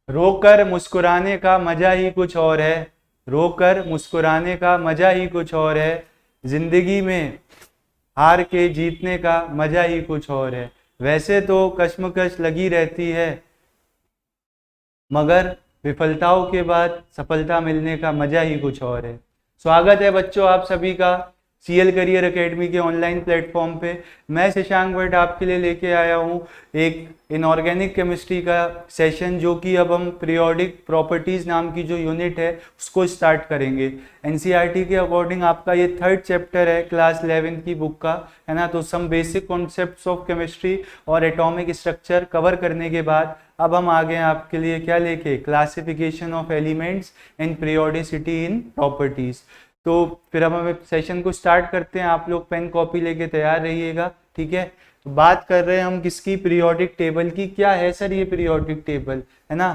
रोकर मुस्कुराने का मजा ही कुछ और है, रोकर मुस्कुराने का मजा ही कुछ और है, जिंदगी में हार के जीतने का मजा ही कुछ और है। वैसे तो कश्मकश लगी रहती है, मगर विफलताओं के बाद सफलता मिलने का मजा ही कुछ और है। स्वागत है बच्चों आप सभी का सीएल करियर एकेडमी के ऑनलाइन प्लेटफॉर्म पे। मैं शशांक भट्ट आपके लिए लेके आया हूँ एक इनऑर्गेनिक केमिस्ट्री का सेशन, जो कि अब हम पीरियोडिक प्रॉपर्टीज नाम की जो यूनिट है उसको स्टार्ट करेंगे। एनसीईआरटी के अकॉर्डिंग आपका ये थर्ड चैप्टर है क्लास 11 की बुक का, है ना। तो some basic concepts of chemistry और एटॉमिक स्ट्रक्चर कवर करने के बाद अब हम आ गए आपके लिए क्या लेके, classification of elements and periodicity in properties. तो फिर हम सेशन को स्टार्ट करते हैं। आप लोग पेन कॉपी लेके तैयार रहिएगा, ठीक है। तो बात कर रहे हैं हम किसकी, पीरियोडिक टेबल की। क्या है सर ये पीरियोडिक टेबल, है ना।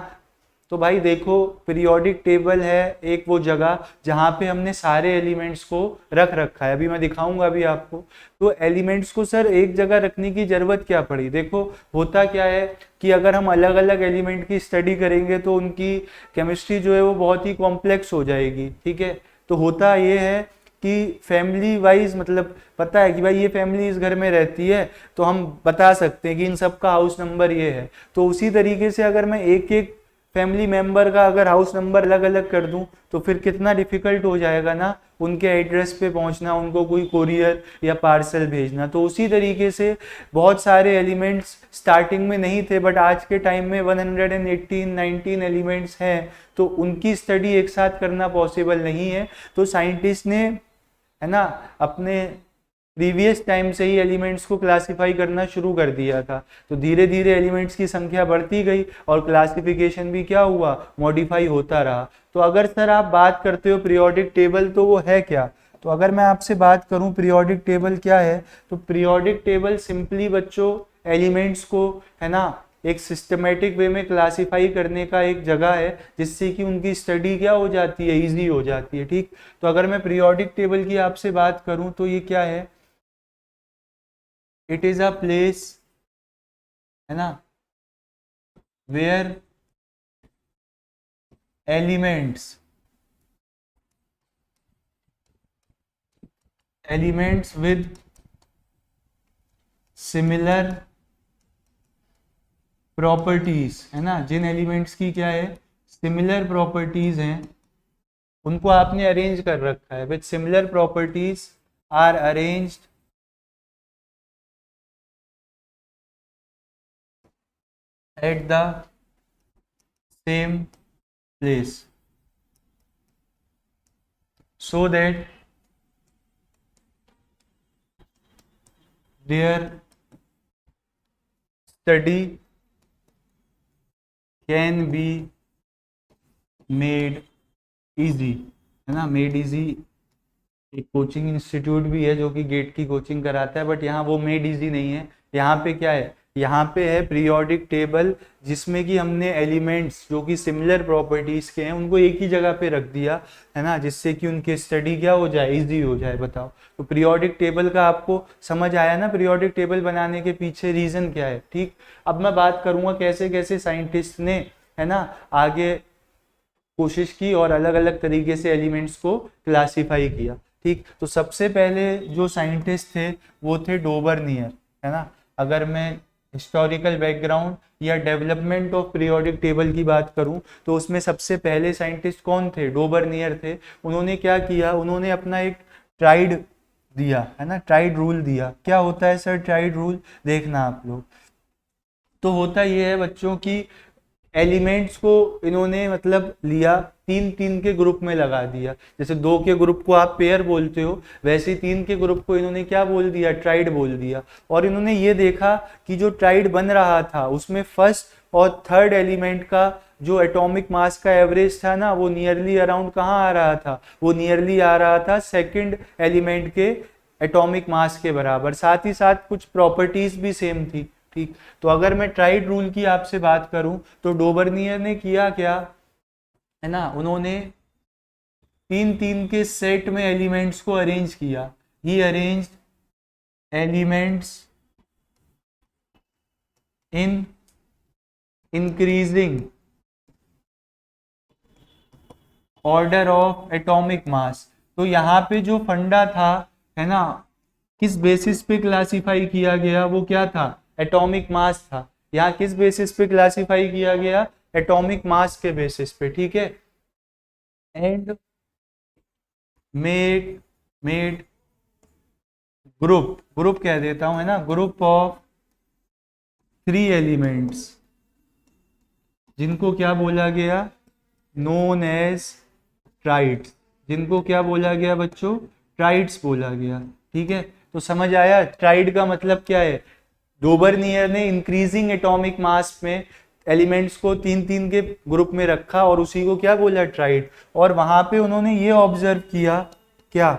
तो भाई देखो, पीरियोडिक टेबल है एक वो जगह जहाँ पे हमने सारे एलिमेंट्स को रख रखा है। अभी मैं दिखाऊंगा अभी आपको। तो एलिमेंट्स को सर एक जगह रखने की जरूरत क्या पड़ी, देखो होता क्या है कि अगर हम अलग अलग एलिमेंट की स्टडी करेंगे तो उनकी केमिस्ट्री जो है वो बहुत ही कॉम्प्लेक्स हो जाएगी, ठीक है। तो होता ये है कि फैमिली वाइज, मतलब पता है कि भाई ये फैमिली इस घर में रहती है, तो हम बता सकते हैं कि इन सब का हाउस नंबर ये है। तो उसी तरीके से अगर मैं एक एक फैमिली मेंबर का अगर हाउस नंबर अलग अलग कर दूं तो फिर कितना डिफिकल्ट हो जाएगा ना उनके एड्रेस पे पहुंचना, उनको कोई कोरियर या पार्सल भेजना। तो उसी तरीके से बहुत सारे एलिमेंट्स स्टार्टिंग में नहीं थे, बट आज के टाइम में 118-19 एलिमेंट्स हैं, तो उनकी स्टडी एक साथ करना पॉसिबल नहीं है। तो साइंटिस्ट ने, है ना, अपने प्रीवियस टाइम से ही एलिमेंट्स को क्लासिफाई करना शुरू कर दिया था। तो धीरे धीरे एलिमेंट्स की संख्या बढ़ती गई और क्लासिफिकेशन भी क्या हुआ, मॉडिफाई होता रहा। तो अगर सर आप बात करते हो पीरियोडिक टेबल, तो वो है क्या। तो अगर मैं आपसे बात करूं पीरियोडिक टेबल क्या है, तो पीरियोडिक टेबल सिंपली बच्चों एलिमेंट्स को, है ना, एक सिस्टमेटिक वे में क्लासिफाई करने का एक जगह है, जिससे कि उनकी स्टडी क्या हो जाती है, इजी हो जाती है, ठीक। तो अगर मैं पीरियोडिक टेबल की आपसे बात करूं तो ये क्या है, इट इज अ प्लेस, है ना, where elements elements with similar properties, है ना, जिन एलिमेंट्स की क्या है, सिमिलर प्रॉपर्टीज हैं, उनको आपने अरेंज कर रखा है। With similar properties are arranged at the same place so that their study can be made easy, है ना। मेड इजी एक कोचिंग इंस्टीट्यूट भी है जो कि गेट की कोचिंग कराता है, बट यहाँ वो मेड इजी नहीं है। यहाँ पे क्या है, यहाँ पे है पीरियोडिक टेबल, जिसमें कि हमने एलिमेंट्स जो कि सिमिलर प्रॉपर्टीज के हैं उनको एक ही जगह पे रख दिया, है ना, जिससे कि उनकी स्टडी क्या हो जाए, इजी हो जाए। बताओ, तो पीरियोडिक टेबल का आपको समझ आया ना, पीरियोडिक टेबल बनाने के पीछे रीजन क्या है, ठीक। अब मैं बात करूंगा कैसे कैसे साइंटिस्ट ने, है ना, आगे कोशिश की और अलग अलग तरीके से एलिमेंट्स को क्लासिफाई किया, ठीक। तो सबसे पहले जो साइंटिस्ट थे वो थे डोबरनियर, है ना। अगर मैं हिस्टोरिकल बैकग्राउंड या डेवलपमेंट ऑफ पीरियोडिक टेबल की बात करूं तो उसमें सबसे पहले साइंटिस्ट कौन थे, डोबरनियर थे। उन्होंने क्या किया, उन्होंने अपना एक ट्राइड दिया, है ना, ट्राइड रूल दिया। क्या होता है सर ट्राइड रूल, देखना आप लोग। तो होता ये है बच्चों की एलिमेंट्स को इन्होंने मतलब लिया, तीन तीन के ग्रुप में लगा दिया। जैसे दो के ग्रुप को आप पेयर बोलते हो, वैसे ही तीन के ग्रुप को इन्होंने क्या बोल दिया, ट्राइड बोल दिया। और इन्होंने ये देखा कि जो ट्राइड बन रहा था उसमें फर्स्ट और थर्ड एलिमेंट का जो एटॉमिक मास का एवरेज था ना, वो नियरली अराउंड कहाँ आ रहा था, वो नियरली आ रहा था सेकंड एलिमेंट के एटॉमिक मास के बराबर। साथ ही साथ कुछ प्रॉपर्टीज भी सेम थी, ठीक। तो अगर मैं ट्राइड रूल की आपसे बात करूं तो डोबरनियर ने किया क्या, है ना, उन्होंने तीन तीन के सेट में एलिमेंट्स को अरेंज किया। He arranged elements in increasing order of atomic mass. तो यहाँ पे जो फंडा था, है ना, किस बेसिस पे क्लासिफाई किया गया, वो क्या था, एटॉमिक मास था। यहाँ किस बेसिस पे क्लासिफाई किया गया, एटॉमिक मास के बेसिस पे, ठीक है। And made made group, group कह देता हूं, है ना, ग्रुप ऑफ 3 एलिमेंट्स, जिनको क्या बोला गया, नोन एज ट्राइड्स, जिनको क्या बोला गया बच्चों, ट्राइड्स बोला गया, ठीक है। तो समझ आया ट्राइड का मतलब क्या है। डोबरनियर ने इंक्रीजिंग एटॉमिक मास में एलिमेंट्स को 3 3 के ग्रुप में रखा और उसी को क्या बोला, ट्राइड। और वहां पे उन्होंने ये ऑब्जर्व किया, क्या,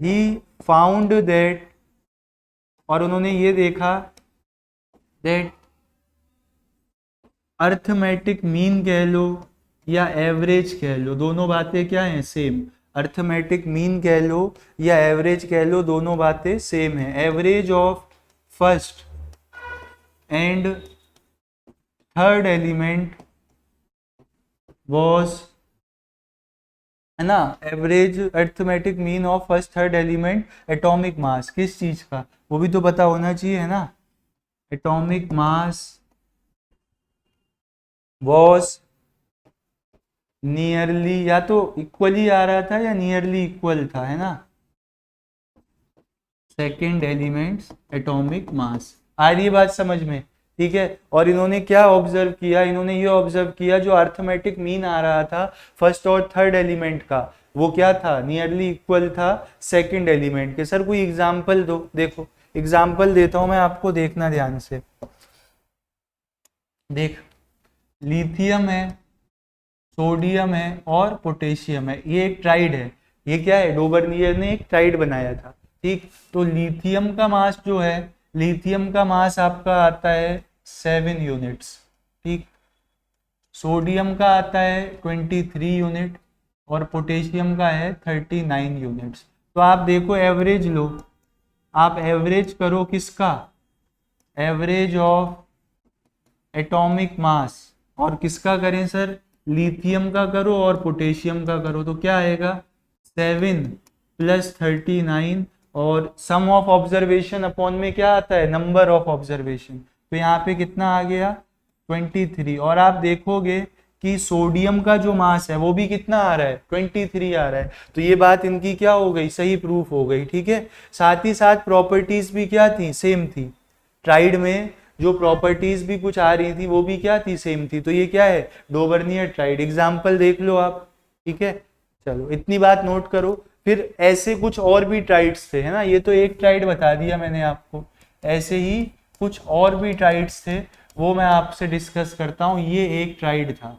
ही फाउंड दैट, और उन्होंने ये देखा दैट अर्थमेटिक मीन कह लो या एवरेज कह लो, दोनों बातें क्या हैं, सेम। अर्थमेटिक मीन कह लो या एवरेज कह लो, दोनों बातें सेम है। Average of first and third element was, है ना, average arithmetic mean of first third element atomic mass, किस चीज का, वो भी तो पता होना चाहिए, है ना। एटॉमिक मास वॉज नियरली, या तो इक्वली आ रहा था या नियरली इक्वल था, है ना, सेकेंड एलिमेंट्स एटॉमिक मास। आ रही है बात समझ में, ठीक है। और इन्होंने क्या ऑब्जर्व किया, इन्होंने ये ऑब्जर्व किया जो अर्थमेटिक मीन आ रहा था फर्स्ट और थर्ड एलिमेंट का, वो क्या था, नियरली इक्वल था सेकंड एलिमेंट के। सर कोई एग्जांपल दो, देखो एग्जांपल देता हूं मैं आपको, देखना ध्यान से। देख, लिथियम है, सोडियम है और पोटेशियम है, ये एक ट्राइड है। ये क्या है, डोबरनियर ने एक ट्राइड बनाया था, ठीक। तो लिथियम का मास जो है, लिथियम का मास आपका आता है 7 यूनिट्स, ठीक। सोडियम का आता है 23 यूनिट और पोटेशियम का है 39 यूनिट्स। तो आप देखो एवरेज लो, आप एवरेज करो किसका, एवरेज ऑफ एटॉमिक मास, और किसका करें सर, लिथियम का करो और पोटेशियम का करो, तो क्या आएगा, 7 + 39, और सम ऑफ ऑब्जर्वेशन अपॉन में क्या आता है, नंबर ऑफ ऑब्जर्वेशन। तो यहाँ पे कितना आ गया, 23। और आप देखोगे कि सोडियम का जो मास है वो भी कितना आ रहा है, 23 आ रहा है। तो ये बात इनकी क्या हो गई, सही प्रूफ हो गई, ठीक है। साथ ही साथ प्रॉपर्टीज भी क्या थी, सेम थी। ट्राइड में जो प्रॉपर्टीज भी कुछ आ रही थी वो भी क्या थी, सेम थी। तो ये क्या है, डोबरनियर ट्राइड। एग्जाम्पल देख लो आप, ठीक है। चलो इतनी बात नोट करो। फिर ऐसे कुछ और भी ट्राइड्स थे, है ना, ये तो एक ट्राइड बता दिया मैंने आपको, ऐसे ही कुछ और भी ट्राइड्स थे, वो मैं आपसे डिस्कस करता हूँ। ये एक ट्राइड था,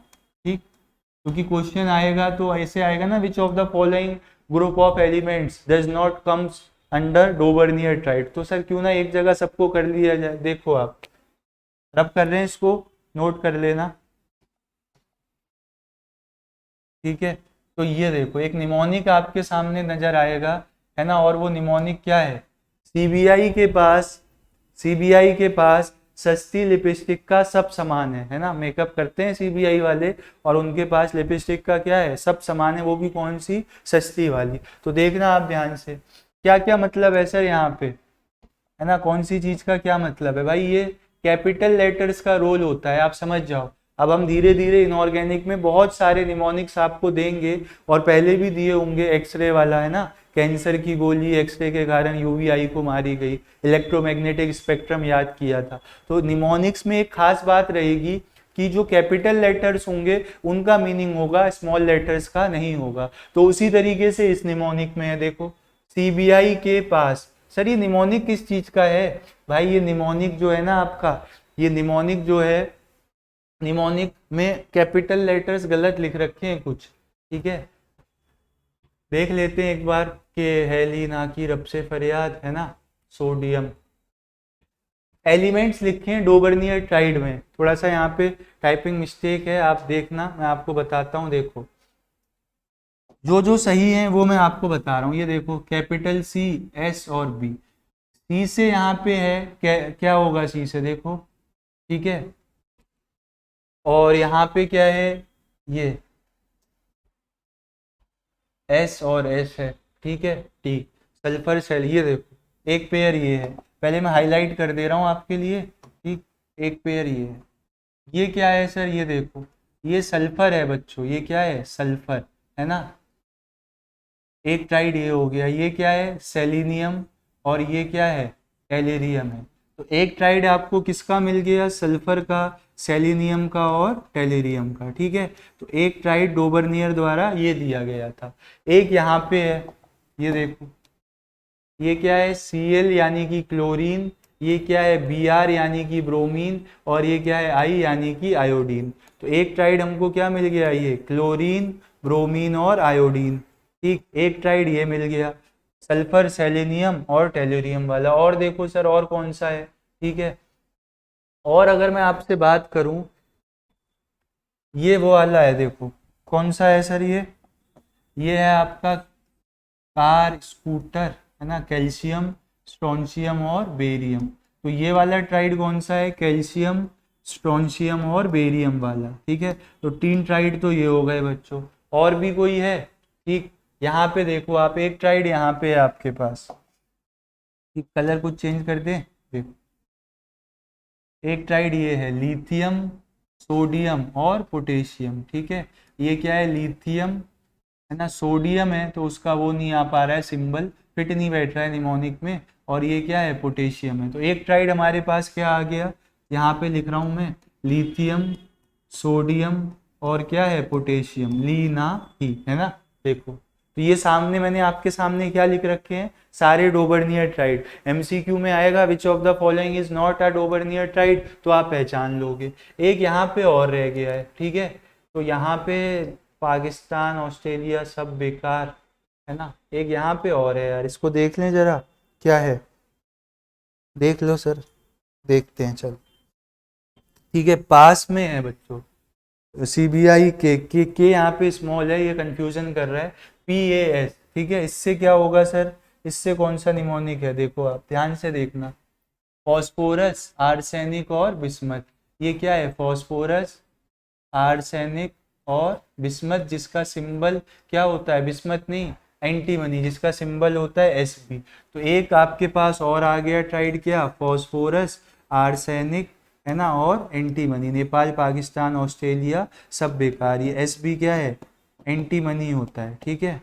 ठीक। क्योंकि क्वेश्चन आएगा तो ऐसे आएगा ना, विच of the following group of elements does not comes under Dobereiner tried. तो सर क्यों ना एक जगह सबको कर लिया जाए। देखो आप रब कर रहे हैं, इसको नोट कर लेना, ठीक है। तो ये देखो एक निमोनिक आपके सामने नजर आएगा, है ना, और वो निमोनिक क्या है, सीबीआई के पास, सीबीआई के पास सस्ती लिपस्टिक का सब सामान है ना, मेकअप करते हैं सीबीआई वाले, और उनके पास लिपस्टिक का क्या है, सब सामान है, वो भी कौन सी, सस्ती वाली। तो देखना आप ध्यान से, क्या क्या मतलब है सर यहाँ पे, है ना, कौन सी चीज का क्या मतलब है भाई। ये कैपिटल लेटर्स का रोल होता है, आप समझ जाओ। अब हम धीरे धीरे इनऑर्गेनिक में बहुत सारे निमोनिक्स आपको देंगे, और पहले भी दिए होंगे, एक्सरे वाला, है ना, कैंसर की गोली एक्सरे के कारण यूवीआई को मारी गई, इलेक्ट्रोमैग्नेटिक स्पेक्ट्रम याद किया था। तो निमोनिक्स में एक खास बात रहेगी कि जो कैपिटल लेटर्स होंगे उनका मीनिंग होगा, स्मॉल लेटर्स का नहीं होगा। तो उसी तरीके से इस निमोनिक में है, देखो सीबीआई के पास। सर ये निमोनिक किस चीज का है भाई, ये निमोनिक जो है ना आपका, ये निमोनिक जो है, निमोनिक में कैपिटल लेटर्स गलत लिख रखे हैं कुछ, ठीक है। देख लेते हैं एक बार कि हेली ना की रब से फरियाद, है ना, सोडियम। एलिमेंट्स लिखे हैं डोबरनियर ट्राइड में, थोड़ा सा यहाँ पे टाइपिंग मिस्टेक है, आप देखना, मैं आपको बताता हूँ। देखो जो जो सही है वो मैं आपको बता रहा हूँ। ये देखो कैपिटल सी, एस और बी। सी से यहाँ पे है, क्या होगा सी से, देखो, ठीक है। और यहाँ पे क्या है, ये S और S है, ठीक है, T सल्फर सेल, ये देखो एक पेयर ये है, पहले मैं हाईलाइट कर दे रहा हूँ आपके लिए, ठीक, एक पेयर ये है, ये क्या है सर, ये देखो ये सल्फर है बच्चों, ये क्या है सल्फर, है ना, एक ट्राइड ये हो गया, ये क्या है सेलिनियम, और ये क्या है टेलेरियम है। तो एक ट्राइड आपको किसका मिल गया, सल्फर का, सेलिनियम का और टेलेरियम का, ठीक है। तो एक ट्राइड डोबर्नियर द्वारा ये दिया गया था। एक यहाँ पे है, ये देखो ये क्या है Cl यानी कि क्लोरीन, ये क्या है Br यानी कि ब्रोमीन, और ये क्या है I यानी कि आयोडीन। तो एक ट्राइड हमको क्या मिल गया, ये क्लोरीन, ब्रोमीन और आयोडीन, ठीक, एक ट्राइड ये मिल गया सल्फर, सेलेनियम और टेलुरियम वाला। और देखो सर और कौन सा है, ठीक है, और अगर मैं आपसे बात करूं, ये वो वाला है, देखो कौन सा है सर, ये है आपका कार स्कूटर, है ना, कैल्शियम, स्ट्रोंशियम और बेरियम। तो ये वाला ट्राइड कौन सा है, कैल्शियम, स्ट्रोंशियम और बेरियम वाला, ठीक है। तो तीन ट्राइड तो ये हो गए बच्चों, और भी कोई है, ठीक, यहाँ पे देखो आप एक ट्राइड यहाँ पे है आपके पास, ठीक, कलर कुछ चेंज कर दे, देखो एक ट्राइड ये है लिथियम, सोडियम और पोटेशियम, ठीक है, ये क्या है लिथियम, है ना, सोडियम है तो उसका वो नहीं आ पा रहा है सिंबल, फिट नहीं बैठ रहा है निमोनिक में, और ये क्या है पोटेशियम है। तो एक ट्राइड हमारे पास क्या आ गया, यहाँ पे लिख रहा हूँ मैं, लिथियम, सोडियम और क्या है पोटेशियम, ली ना ही, है ना, देखो। तो ये सामने मैंने आपके सामने क्या लिख रखे हैं, सारे डोबर्नियर ट्राइड। एमसीक्यू में आएगा which of the following is not a Dobereiner triad, तो आप पहचान लोगे। एक यहाँ पे और रह गया है, ठीक है, तो यहाँ पे पाकिस्तान, ऑस्ट्रेलिया सब बेकार, है ना, एक यहाँ पे और है यार, इसको देख लें जरा, क्या है, देख लो सर, देखते हैं चलो, ठीक है, पास में है बच्चों, CBI के यहाँ पे स्मॉल है, ये कंफ्यूजन कर रहा है, PAS, ठीक है, इससे क्या होगा सर, इससे कौन सा निमोनिक है, देखो आप ध्यान से देखना, फॉस्फोरस, आर्सेनिक और बिस्मथ। ये क्या है फॉस्फोरस, आर्सेनिक और बिस्मथ, जिसका सिंबल क्या होता है, बिस्मथ नहीं एंटीमनी, जिसका सिंबल होता है Sb। तो एक आपके पास और आ गया ट्राइड, क्या फॉस्फोरस, आर्सेनिक, है ना, और एंटीमनी। नेपाल, पाकिस्तान, ऑस्ट्रेलिया सब बेकार, ये Sb क्या है एंटीमनी होता है, ठीक है,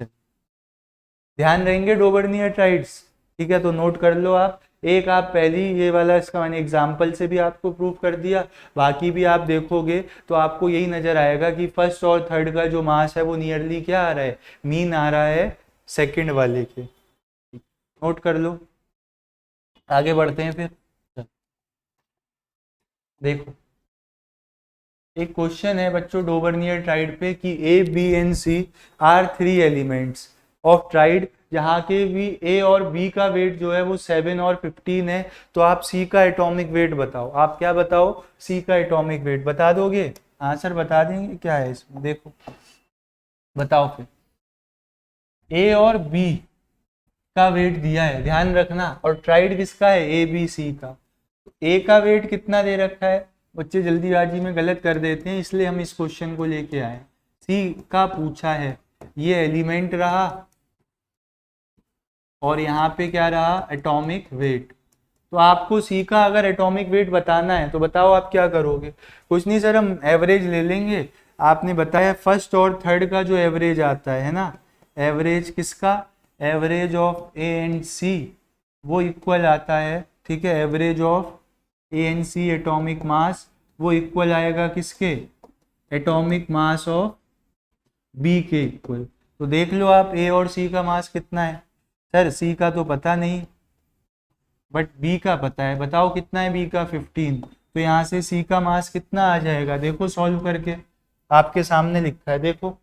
ध्यान रहेंगे डोबर्नियर ट्राइड्स, ठीक है, तो नोट कर लो आप। एक आप पहली ये वाला, इसका मैंने एग्जाम्पल से भी आपको प्रूव कर दिया, बाकी भी आप देखोगे तो आपको यही नजर आएगा कि फर्स्ट और थर्ड का जो मास है वो नियरली क्या आ रहा है, मीन आ रहा है सेकंड वाले के, नोट कर लो। आगे बढ़ते हैं फिर, देखो एक क्वेश्चन है बच्चों डोबर्नियर ट्राइड पे कि A, B and C are 3 elements of triad, जहाँ के भी A और B का वेट जो है वो 7 और 15 है, तो आप C का एटॉमिक वेट बताओ। आप क्या बताओ, C का एटॉमिक वेट बता दोगे, आंसर बता देंगे क्या है इसमें, देखो बताओ फिर। A और B का वेट दिया है, ध्यान रखना, और ट्राइड किसका है, ABC का। A का वेट कितना दे रखा है, बच्चे जल्दीबाजी में गलत कर देते हैं, इसलिए हम इस क्वेश्चन को लेके आए। C का पूछा है, ये एलिमेंट रहा, और यहाँ पे क्या रहा एटॉमिक वेट। तो आपको C का अगर एटॉमिक वेट बताना है तो बताओ आप क्या करोगे, कुछ नहीं सर, हम एवरेज ले लेंगे। आपने बताया फर्स्ट और थर्ड का जो एवरेज आता है ना, एवरेज किसका, average of A and C वो इक्वल आता है, ठीक है, average of A and C atomic mass वो इक्वल आएगा किसके, एटॉमिक मास ऑफ B के इक्वल। तो देख लो आप A और C का मास कितना है, सर C का तो पता नहीं बट B का पता है, बताओ कितना है B का, 15। तो यहाँ से C का मास कितना आ जाएगा, देखो सॉल्व करके, आपके सामने लिखा है, देखो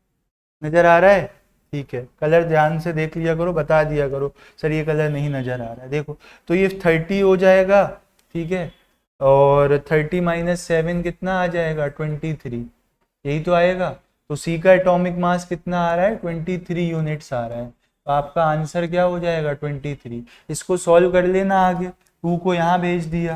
नजर आ रहा है, ठीक है, कलर ध्यान से देख लिया करो, बता दिया करो सर ये कलर नहीं नजर आ रहा है, देखो तो ये 30 हो जाएगा, ठीक है, और 30 माइनस 7 कितना आ जाएगा 23, यही तो आएगा। तो C का एटॉमिक मास कितना आ रहा है 23 यूनिट्स आ रहा है, तो आपका आंसर क्या हो जाएगा 23। इसको सॉल्व कर लेना, आगे 2 को यहाँ भेज दिया,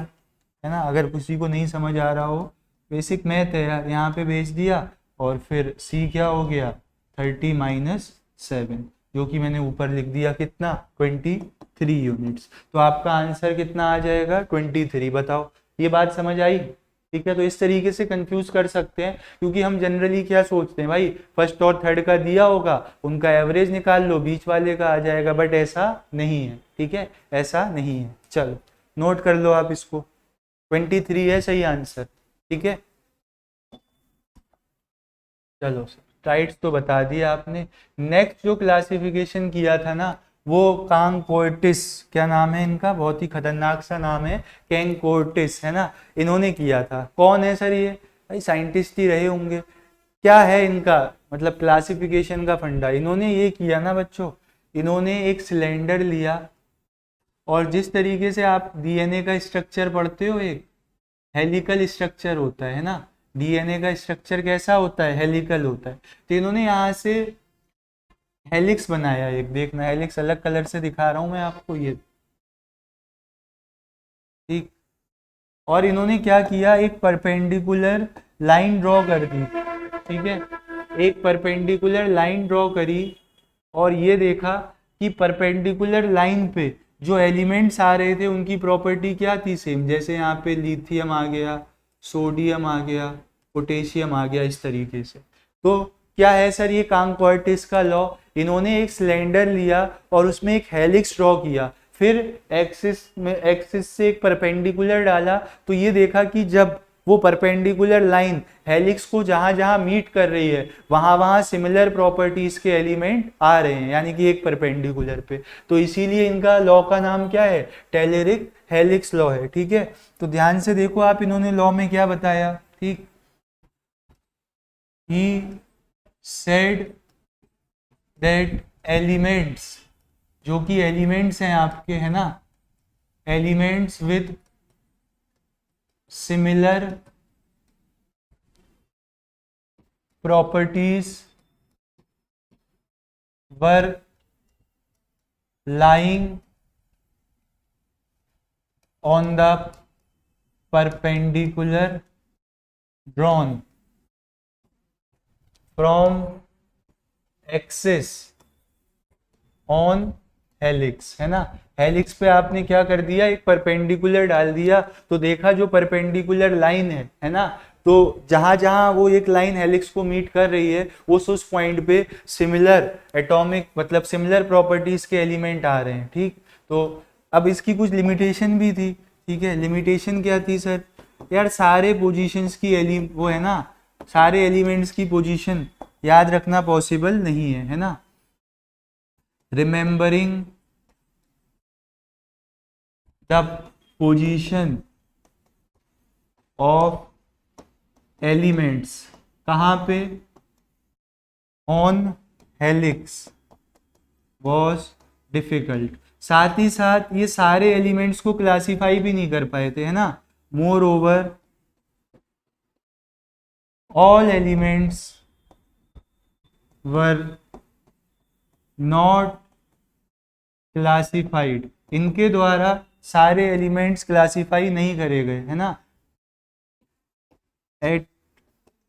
है ना, अगर किसी को नहीं समझ आ रहा हो, बेसिक मैथ है यार, यहाँ पे भेज दिया, और फिर C क्या हो गया 30 माइनस 7, जो कि मैंने ऊपर लिख दिया कितना 23 यूनिट्स। तो आपका आंसर कितना आ जाएगा 23। बताओ ये बात समझ आई? ठीक है, तो इस तरीके से कंफ्यूज कर सकते हैं, क्योंकि हम जनरली क्या सोचते हैं भाई फर्स्ट और थर्ड का दिया होगा उनका एवरेज निकाल लो बीच वाले का आ जाएगा, बट ऐसा नहीं है। ठीक है, ऐसा नहीं है। चलो नोट कर लो आप इसको, 23 है सही आंसर। ठीक है, चलो राइट्स तो बता दिया आपने। नेक्स्ट जो क्लासिफिकेशन किया था ना वो कांकोर्टिस, क्या नाम है इनका, बहुत ही खतरनाक सा नाम है, कैंकोर्टिस है ना, इन्होंने किया था। कौन है सर ये? भाई साइंटिस्ट ही रहे होंगे। क्या है इनका मतलब क्लासिफिकेशन का फंडा? इन्होंने ये किया ना बच्चों, इन्होंने एक सिलेंडर लिया और जिस तरीके से आप डीएनए का स्ट्रक्चर पढ़ते हो एक हेलिकल स्ट्रक्चर होता है ना, डीएनए का स्ट्रक्चर कैसा होता है? हेलिकल होता है। तो इन्होंने यहाँ से हेलिक्स बनाया एक, देखना हेलिक्स अलग कलर से दिखा रहा हूं मैं आपको ये, ठीक। और इन्होंने क्या किया, एक परपेंडिकुलर लाइन ड्रॉ कर दी। ठीक है, एक परपेंडिकुलर लाइन ड्रॉ करी और ये देखा कि परपेंडिकुलर लाइन पे जो एलिमेंट्स आ रहे थे उनकी प्रॉपर्टी क्या थी? सेम। जैसे यहाँ पे लिथियम आ गया, सोडियम आ गया, पोटेशियम आ गया, इस तरीके से। तो क्या है सर ये कांकोर्टिस का लॉ? इन्होंने एक सिलेंडर लिया और उसमें एक हेलिक्स ड्रॉ किया, फिर एक्सिस से एक परपेंडिकुलर डाला, तो ये देखा कि जब वो परपेंडिकुलर लाइन हेलिक्स को जहां जहां मीट कर रही है वहां वहां सिमिलर प्रॉपर्टीज के एलिमेंट आ रहे हैं, यानी कि एक परपेंडिकुलर पे। तो इसीलिए इनका लॉ का नाम क्या है? टेलेरिक हेलिक्स लॉ है। ठीक है, तो ध्यान से देखो आप, इन्होंने लॉ में क्या बताया? ठीक, he said that elements, जो कि एलिमेंट्स हैं आपके, है ना, elements with similar properties were lying on the perpendicular drawn from axis on helix, है ना। हेलिक्स पे आपने क्या कर दिया, एक परपेंडिकुलर डाल दिया, तो देखा जो परपेंडिकुलर लाइन है ना, तो जहां जहां वो एक लाइन हेलिक्स को मीट कर रही है उस पॉइंट पे सिमिलर एटॉमिक मतलब सिमिलर प्रॉपर्टीज के एलिमेंट आ रहे हैं। ठीक, तो अब इसकी कुछ लिमिटेशन भी थी। ठीक है, लिमिटेशन क्या थी सर? यार सारे पोजीशंस की वो है ना, सारे एलिमेंट्स की पोजीशन याद रखना पॉसिबल नहीं है ना। Remembering the position of elements कहाँ पे? On helix was difficult. साथ ही साथ ये सारे एलिमेंट्स को क्लासीफाई भी नहीं कर पाए थे, है ना। More over all elements were not classified, इनके द्वारा सारे एलिमेंट्स क्लासिफाई नहीं करे गए, है ना। At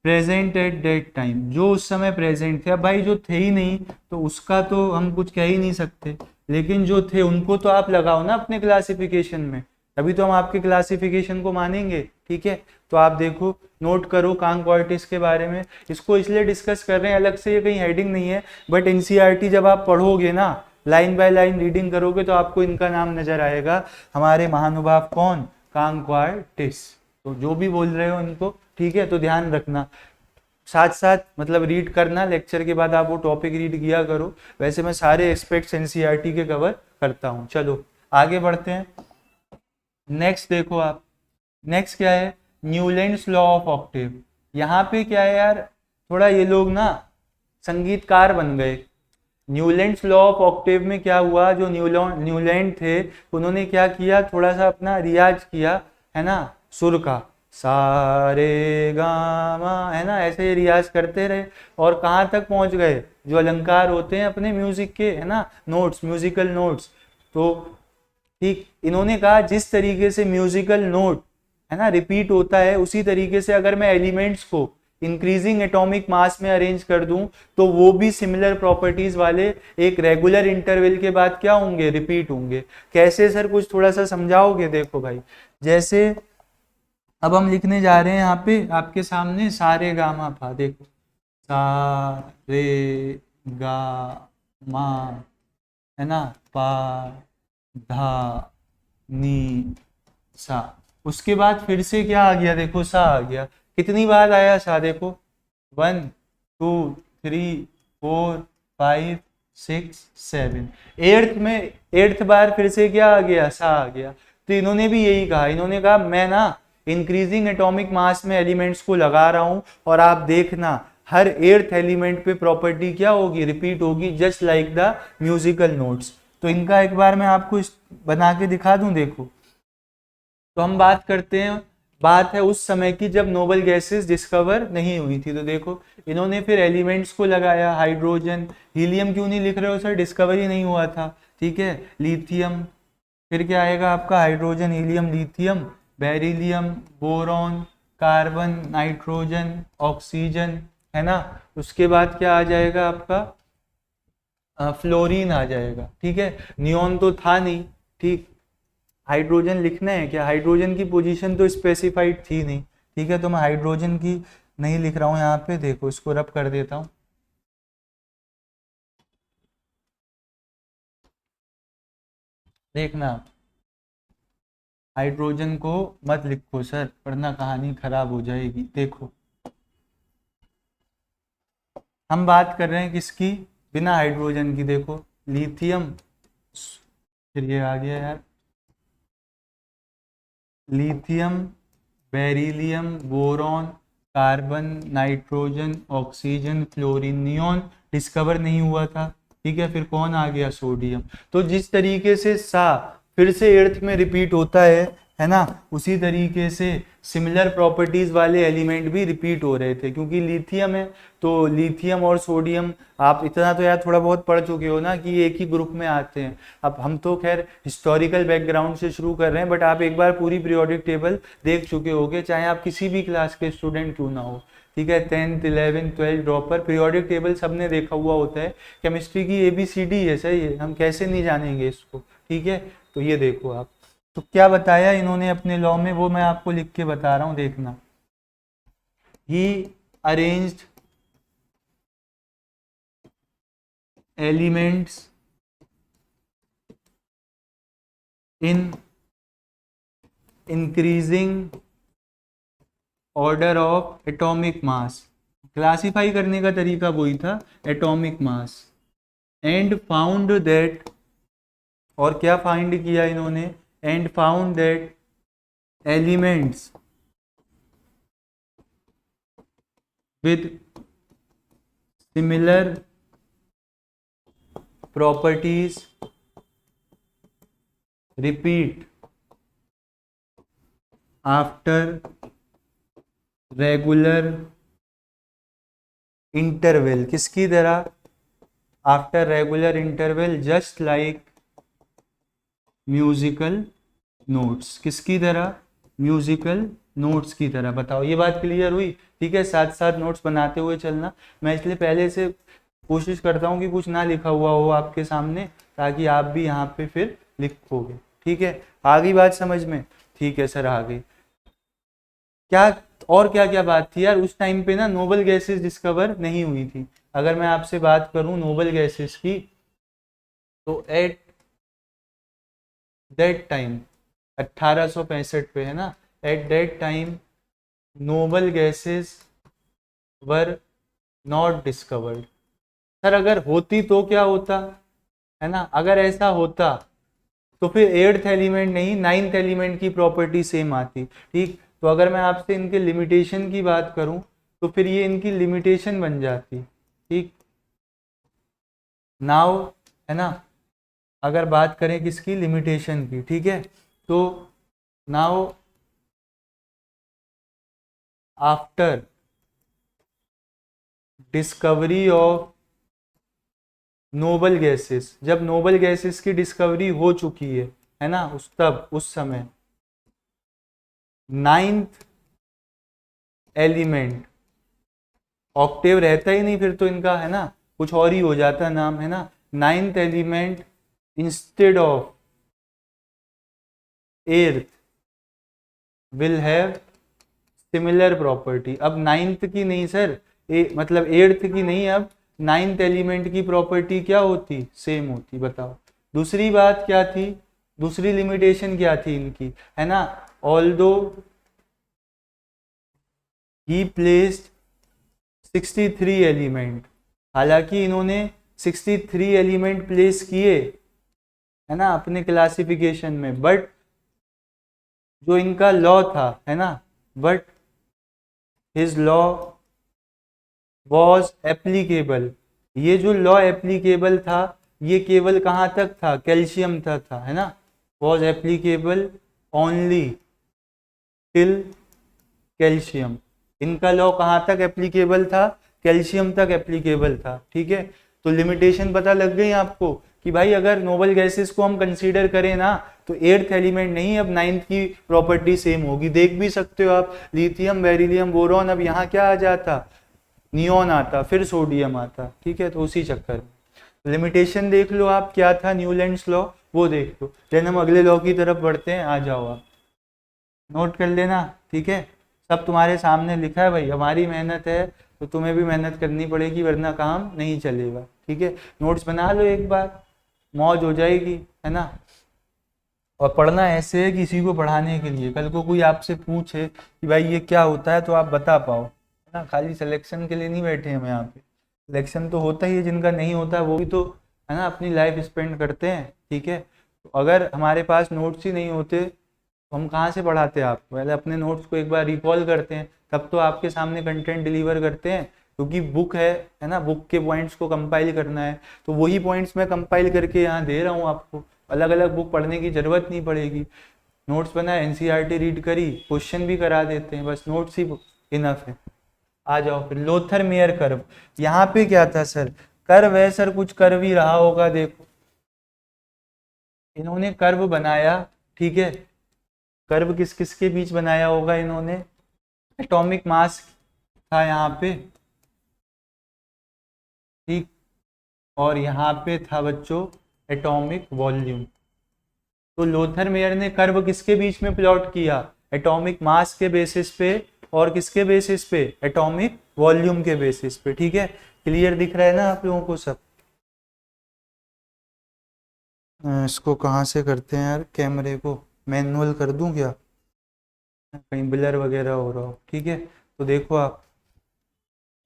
present at date time, जो उस समय प्रेजेंट थे, अब भाई जो थे ही नहीं तो उसका तो हम कुछ कह ही नहीं सकते, लेकिन जो थे उनको तो आप लगाओ ना अपने क्लासिफिकेशन में, तभी तो हम आपके क्लासिफिकेशन को मानेंगे। ठीक है, तो आप देखो नोट करो कांकोर्टिस के बारे में, इसको इसलिए डिस्कस कर रहे हैं अलग से, ये कहीं हेडिंग नहीं है, बट एनसीईआरटी जब आप पढ़ोगे ना, लाइन बाय लाइन रीडिंग करोगे तो आपको इनका नाम नजर आएगा, हमारे महानुभाव कौन? कांकोर्टिस। तो जो भी बोल रहे हो इनको, ठीक है, तो ध्यान रखना, साथ साथ मतलब रीड करना, लेक्चर के बाद आप वो टॉपिक रीड किया करो। वैसे मैं सारे एस्पेक्ट्स एनसीईआरटी के कवर करता हूँ। चलो आगे बढ़ते हैं। नेक्स्ट देखो आप, नेक्स्ट क्या है? Newlands law of Octave. यहाँ पे क्या है यार, थोड़ा ये लोग ना संगीतकार बन गए। न्यूलैंड्स लॉ ऑफ ऑक्टेव में क्या हुआ, जो न्यूलैंड थे उन्होंने क्या किया, थोड़ा सा अपना रियाज किया, है ना, सुर का, सारे गामा, है ना, ऐसे रियाज करते रहे और कहाँ तक पहुंच गए, जो अलंकार होते हैं अपने म्यूजिक के, है ना, नोट्स, म्यूजिकल नोट्स। तो ठीक, इन्होंने कहा जिस तरीके से म्यूजिकल नोट, है ना, रिपीट होता है, उसी तरीके से अगर मैं एलिमेंट्स को इंक्रीजिंग एटॉमिक मास में अरेंज कर दूं तो वो भी सिमिलर प्रॉपर्टीज वाले एक रेगुलर इंटरवल के बाद क्या होंगे, रिपीट होंगे। कैसे सर, कुछ थोड़ा सा समझाओगे? देखो भाई, जैसे अब हम लिखने जा रहे हैं यहाँ पे आपके सामने सारे गामा पा, देखो सा रे गा मा, है ना, पा धा नी सा। उसके बाद फिर से क्या आ गया, देखो सा आ गया। कितनी बार आया सा, देखो 1 2 3 4 5 6 7, एट्थ बार फिर से क्या आ गया, सा आ गया। तो इन्होंने भी यही कहा, इन्होंने कहा मैं ना इंक्रीजिंग एटॉमिक मास में एलिमेंट्स को लगा रहा हूं और आप देखना हर एट्थ एलिमेंट पे प्रॉपर्टी क्या होगी, रिपीट होगी, just like the musical notes. तो इनका एक बार मैं आपको बना के दिखा दूं, देखो। तो हम बात करते हैं, बात है उस समय की जब नोबल गैसेस डिस्कवर नहीं हुई थी। तो देखो इन्होंने फिर एलिमेंट्स को लगाया, हाइड्रोजन, हीलियम क्यों नहीं लिख रहे हो सर, डिस्कवर ही नहीं हुआ था, ठीक है। लिथियम, फिर क्या आएगा आपका, hydrogen, helium, lithium, beryllium, boron, carbon, nitrogen, oxygen, है ना। उसके बाद क्या आ जाएगा आपका, फ्लोरीन आ जाएगा, ठीक है। नियोन तो था नहीं, ठीक। हाइड्रोजन लिखना है क्या, हाइड्रोजन की पोजीशन तो स्पेसिफाइड थी नहीं, ठीक है। तो मैं हाइड्रोजन की नहीं लिख रहा हूं यहाँ पे, देखो इसको रब कर देता हूं। देखना, हाइड्रोजन को मत लिखो सर, वरना कहानी खराब हो जाएगी। देखो हम बात कर रहे हैं किसकी, बिना हाइड्रोजन की, देखो लिथियम, फिर ये आ गया यार, lithium, beryllium, boron, carbon, nitrogen, oxygen, fluorine, neon discover नहीं हुआ था, ठीक है। फिर कौन आ गया, सोडियम। तो जिस तरीके से सा फिर से अर्थ में रिपीट होता है ना, उसी तरीके से सिमिलर प्रॉपर्टीज वाले एलिमेंट भी रिपीट हो रहे थे, क्योंकि लिथियम है। तो लिथियम और सोडियम, आप इतना तो यार थोड़ा बहुत पढ़ चुके हो ना कि ये एक ही ग्रुप में आते हैं। अब हम तो खैर हिस्टोरिकल बैकग्राउंड से शुरू कर रहे हैं, बट आप एक बार पूरी पीरियोडिक टेबल देख चुके होगे, चाहे आप किसी भी क्लास के स्टूडेंट क्यों ना हो, ठीक है। 10th 11th 12th dropper, periodic table सबने देखा हुआ होता है। केमिस्ट्री की ABCD है, सही है, हम कैसे नहीं जानेंगे इसको, ठीक है। तो ये देखो आप, तो क्या बताया इन्होंने अपने लॉ में, वो मैं आपको लिख के बता रहा हूं, देखना। He arranged elements in increasing order of atomic mass, classify करने का तरीका वही था, atomic mass, and found that, और क्या फाइंड किया इन्होंने, and found that elements with similar properties repeat after regular interval, किसकी तरह, after regular interval, just like musical notes, किसकी तरह, म्यूजिकल नोट्स की तरह। बताओ ये बात क्लियर हुई, ठीक है। साथ साथ नोट्स बनाते हुए चलना, मैं इसलिए पहले से कोशिश करता हूँ कि कुछ ना लिखा हुआ हो आपके सामने, ताकि आप भी यहाँ पे फिर लिखोगे, ठीक है। आ गई बात समझ में, ठीक है सर, आ गई। क्या और क्या क्या बात थी यार, उस टाइम पे ना नोबल गैसेस डिस्कवर नहीं हुई थी। अगर मैं आपसे बात करूं नोबल गैसेस की, तो एट दैट टाइम 1865 पे, है ना, at that time noble gases were not discovered. Sir अगर होती तो क्या होता, है ना, अगर ऐसा होता तो फिर एट्थ एलिमेंट नहीं, नाइन्थ एलिमेंट की प्रॉपर्टी सेम आती, ठीक। तो अगर मैं आपसे इनके लिमिटेशन की बात करूं, तो फिर ये इनकी लिमिटेशन बन जाती, ठीक। नाउ, है ना, अगर बात करें किसकी, लिमिटेशन की, ठीक है। तो now after discovery of noble gases, जब नोबल गैसेस की डिस्कवरी हो चुकी है ना, उस समय नाइन्थ एलिमेंट ऑक्टेव रहता ही नहीं फिर तो इनका, है ना, कुछ और ही हो जाता नाम, है ना। Ninth element instead of earth will have similar property. अब नाइन्थ की नहीं सर, मतलब एर्थ की नहीं, अब नाइन्थ एलिमेंट की प्रॉपर्टी क्या होती, सेम होती। बताओ दूसरी बात क्या थी, दूसरी लिमिटेशन क्या थी इनकी, है ना। ऑल्दो ही प्लेस्ड 63 एलिमेंट, हालांकि इन्होंने 63 एलिमेंट प्लेस किए, है ना, अपने क्लासिफिकेशन में, बट जो इनका लॉ था, है ना, but his law was applicable. ये जो लॉ एप्लीकेबल था ये केवल कहाँ तक था, कैल्शियम तक था, है ना। Was applicable only till calcium. इनका लॉ कहाँ तक एप्लीकेबल था, कैल्शियम तक एप्लीकेबल था, ठीक है। तो लिमिटेशन पता लग गई आपको कि भाई अगर नोबल गैसेस को हम कंसीडर करें ना तो एर्थ एलिमेंट नहीं, अब नाइन्थ की प्रॉपर्टी सेम होगी। देख भी सकते हो आप, लिथियम, बेरिलियम, बोरॉन, अब यहाँ क्या आ जाता, नियॉन आता, फिर सोडियम आता, ठीक है। तो उसी चक्कर में लिमिटेशन देख लो आप, क्या था न्यूलैंड्स लॉ, वो देख लो। देन हम अगले लॉ की तरफ बढ़ते हैं, आ जाओ आप नोट कर लेना, ठीक है। सब तुम्हारे सामने लिखा है भाई, हमारी मेहनत है तो तुम्हें भी मेहनत करनी पड़ेगी वरना काम नहीं चलेगा, ठीक है। नोट्स बना लो एक बार, मौज हो जाएगी, है ना। और पढ़ना ऐसे है किसी को पढ़ाने के लिए, कल को कोई आपसे पूछे कि भाई ये क्या होता है तो आप बता पाओ, है ना। खाली सिलेक्शन के लिए नहीं बैठे हम यहाँ पे, सिलेक्शन तो होता ही है, जिनका नहीं होता वो भी तो, है ना, अपनी लाइफ स्पेंड करते हैं, ठीक है। तो अगर हमारे पास नोट्स ही नहीं होते तो हम कहाँ से पढ़ाते हैं आपको, पहले अपने नोट्स को एक बार रिकॉल करते हैं, तब तो आपके सामने कंटेंट डिलीवर करते हैं, क्योंकि बुक है ना, बुक के पॉइंट्स को कंपाइल करना है, तो वही पॉइंट्स मैं कंपाइल करके यहाँ दे रहा हूँ आपको। अलग अलग बुक पढ़ने की जरूरत नहीं पड़ेगी, नोट्स बना, एनसीईआरटी रीड करी, क्वेश्चन भी करा देते हैं, बस नोट्स ही इनफ है। आ जाओ फिर लोथर मेयर कर्व, यहाँ पे क्या था सर, कर्व है सर, कुछ कर्व ही रहा होगा, देखो इन्होंने कर्व बनाया, ठीक है। कर्व किस किस के बीच बनाया होगा इन्होंने, एटॉमिक मास था यहाँ पे, ठीक, और यहाँ पे था बच्चों एटॉमिक वॉल्यूम। तो लोथर मेयर ने कर्व किसके बीच में प्लॉट किया, एटॉमिक मास के बेसिस पे, और किसके बेसिस पे, एटॉमिक वॉल्यूम के बेसिस पे, ठीक है। क्लियर दिख रहा है ना आप लोगों को सब। इसको कहाँ से करते हैं यार, कैमरे को मैनुअल कर दूं क्या, कहीं ब्लर वगैरह हो रहा हो, ठीक है। तो देखो आप,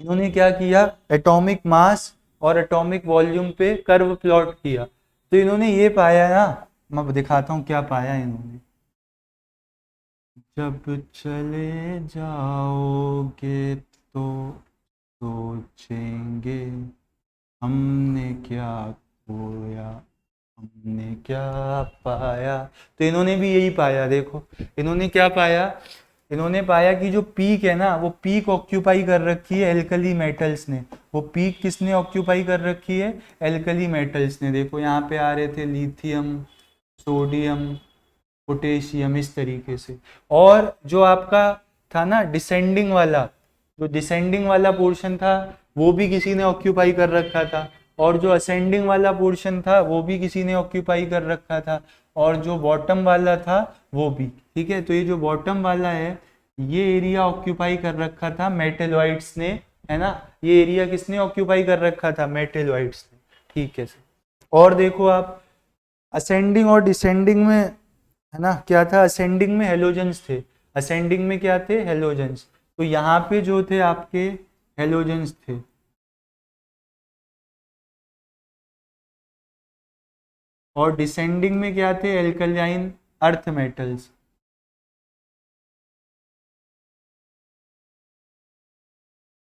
इन्होंने क्या किया, एटॉमिक मास और एटॉमिक वॉल्यूम पे कर्व प्लॉट किया, तो इन्होंने ये पाया ना, मैं दिखाता हूँ क्या पाया इन्होंने। जब चले जाओगे तो सोचेंगे हमने क्या खोया, हमने क्या पाया। तो इन्होंने भी यही पाया, देखो इन्होंने क्या पाया, इन्होंने पाया कि जो पीक है ना, वो पीक ऑक्यूपाई कर रखी है एल्कली मेटल्स ने। वो पीक किसने ऑक्यूपाई कर रखी है, एल्कली मेटल्स ने। देखो यहाँ पे आ रहे थे लिथियम, सोडियम, पोटेशियम, इस तरीके से। और जो आपका था ना डिसेंडिंग वाला, जो डिसेंडिंग वाला पोर्शन था वो भी किसी ने ऑक्यूपाई कर रखा था, और जो असेंडिंग वाला पोर्शन था वो भी किसी ने ऑक्यूपाई कर रखा था, और जो बॉटम वाला था वो भी, ठीक है। तो ये जो बॉटम वाला है ये एरिया ऑक्यूपाई कर रखा था मेटलॉइड्स ने, है ना। ये एरिया किसने ऑक्यूपाई कर रखा था, मेटलॉइड्स ने, ठीक है। और देखो आप असेंडिंग और डिसेंडिंग में, है ना, क्या था, असेंडिंग में हेलोजेंस थे, असेंडिंग में क्या थे, हेलोजेंस। तो यहाँ पे जो थे आपके हेलोजेंस थे, और डिसेंडिंग में क्या थे, एल्कलाइन अर्थ मेटल्स।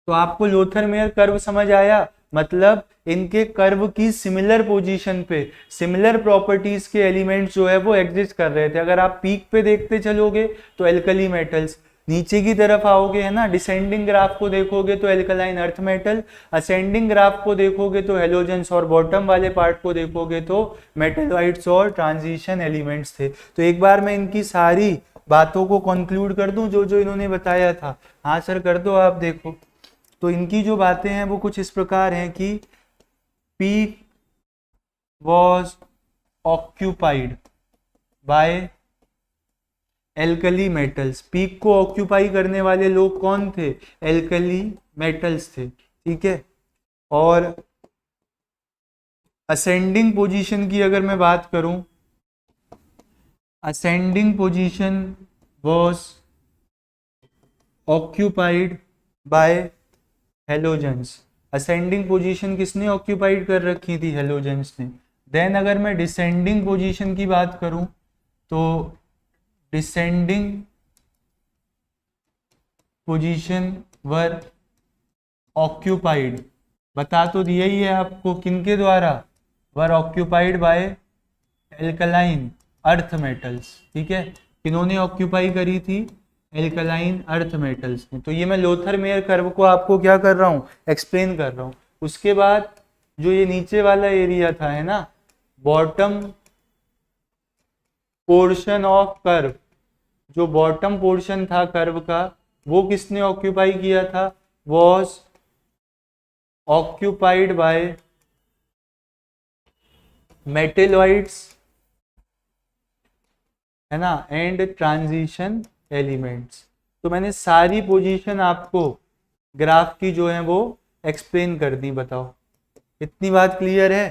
तो आपको लोथर मेयर कर्व समझ आया, मतलब इनके कर्व की सिमिलर पोजीशन पे सिमिलर प्रॉपर्टीज के एलिमेंट्स जो है वो एग्जिस्ट कर रहे थे। अगर आप पीक पे देखते चलोगे तो एल्कली मेटल्स, नीचे की तरफ आओगे, है ना, डिसेंडिंग ग्राफ को देखोगे तो alkaline earth metal, ascending graph को देखोगे तो हेलोजेंस, और बॉटम वाले पार्ट को देखोगे तो मेटलॉइड्स और ट्रांजिशन एलिमेंट्स थे। तो एक बार मैं इनकी सारी बातों को कंक्लूड कर दूं जो जो इन्होंने बताया था। हाँ सर कर दो आप, देखो तो इनकी जो बातें हैं वो कुछ इस प्रकार हैं कि peak was occupied by alkali metals. Peak को ऑक्यूपाई करने वाले लोग कौन थे? एल्कली मेटल्स थे, ठीक है। और असेंडिंग पोजीशन की अगर मैं बात करूं, ascending position was occupied by halogens. Ascending position किसने ऑक्यूपाइड कर रखी थी? हेलोजेंस ने। देन अगर मैं डिसेंडिंग पोजीशन की बात करूं तो डिसेंडिंग पोजीशन वर ऑक्यूपाइड, बता तो दिया ही है आपको, किनके द्वारा? Were occupied by alkaline earth metals, ठीक है। किन्होंने ऑक्यूपाई करी थी? एल्कलाइन अर्थ मेटल्स ने। तो ये मैं लोथर मेयर कर्व को आपको क्या कर रहा हूँ? एक्सप्लेन कर रहा हूँ। उसके बाद जो ये नीचे वाला एरिया था, है ना, बॉटम पोर्शन ऑफ कर्व, जो बॉटम पोर्शन था कर्व का, वो किसने ऑक्यूपाई किया था? वॉज ऑक्यूपाइड बाय मेटेलॉइड्स, है ना, एंड ट्रांजिशन एलिमेंट्स। तो मैंने सारी पोजीशन आपको ग्राफ की जो है वो एक्सप्लेन कर दी। बताओ इतनी बात क्लियर है?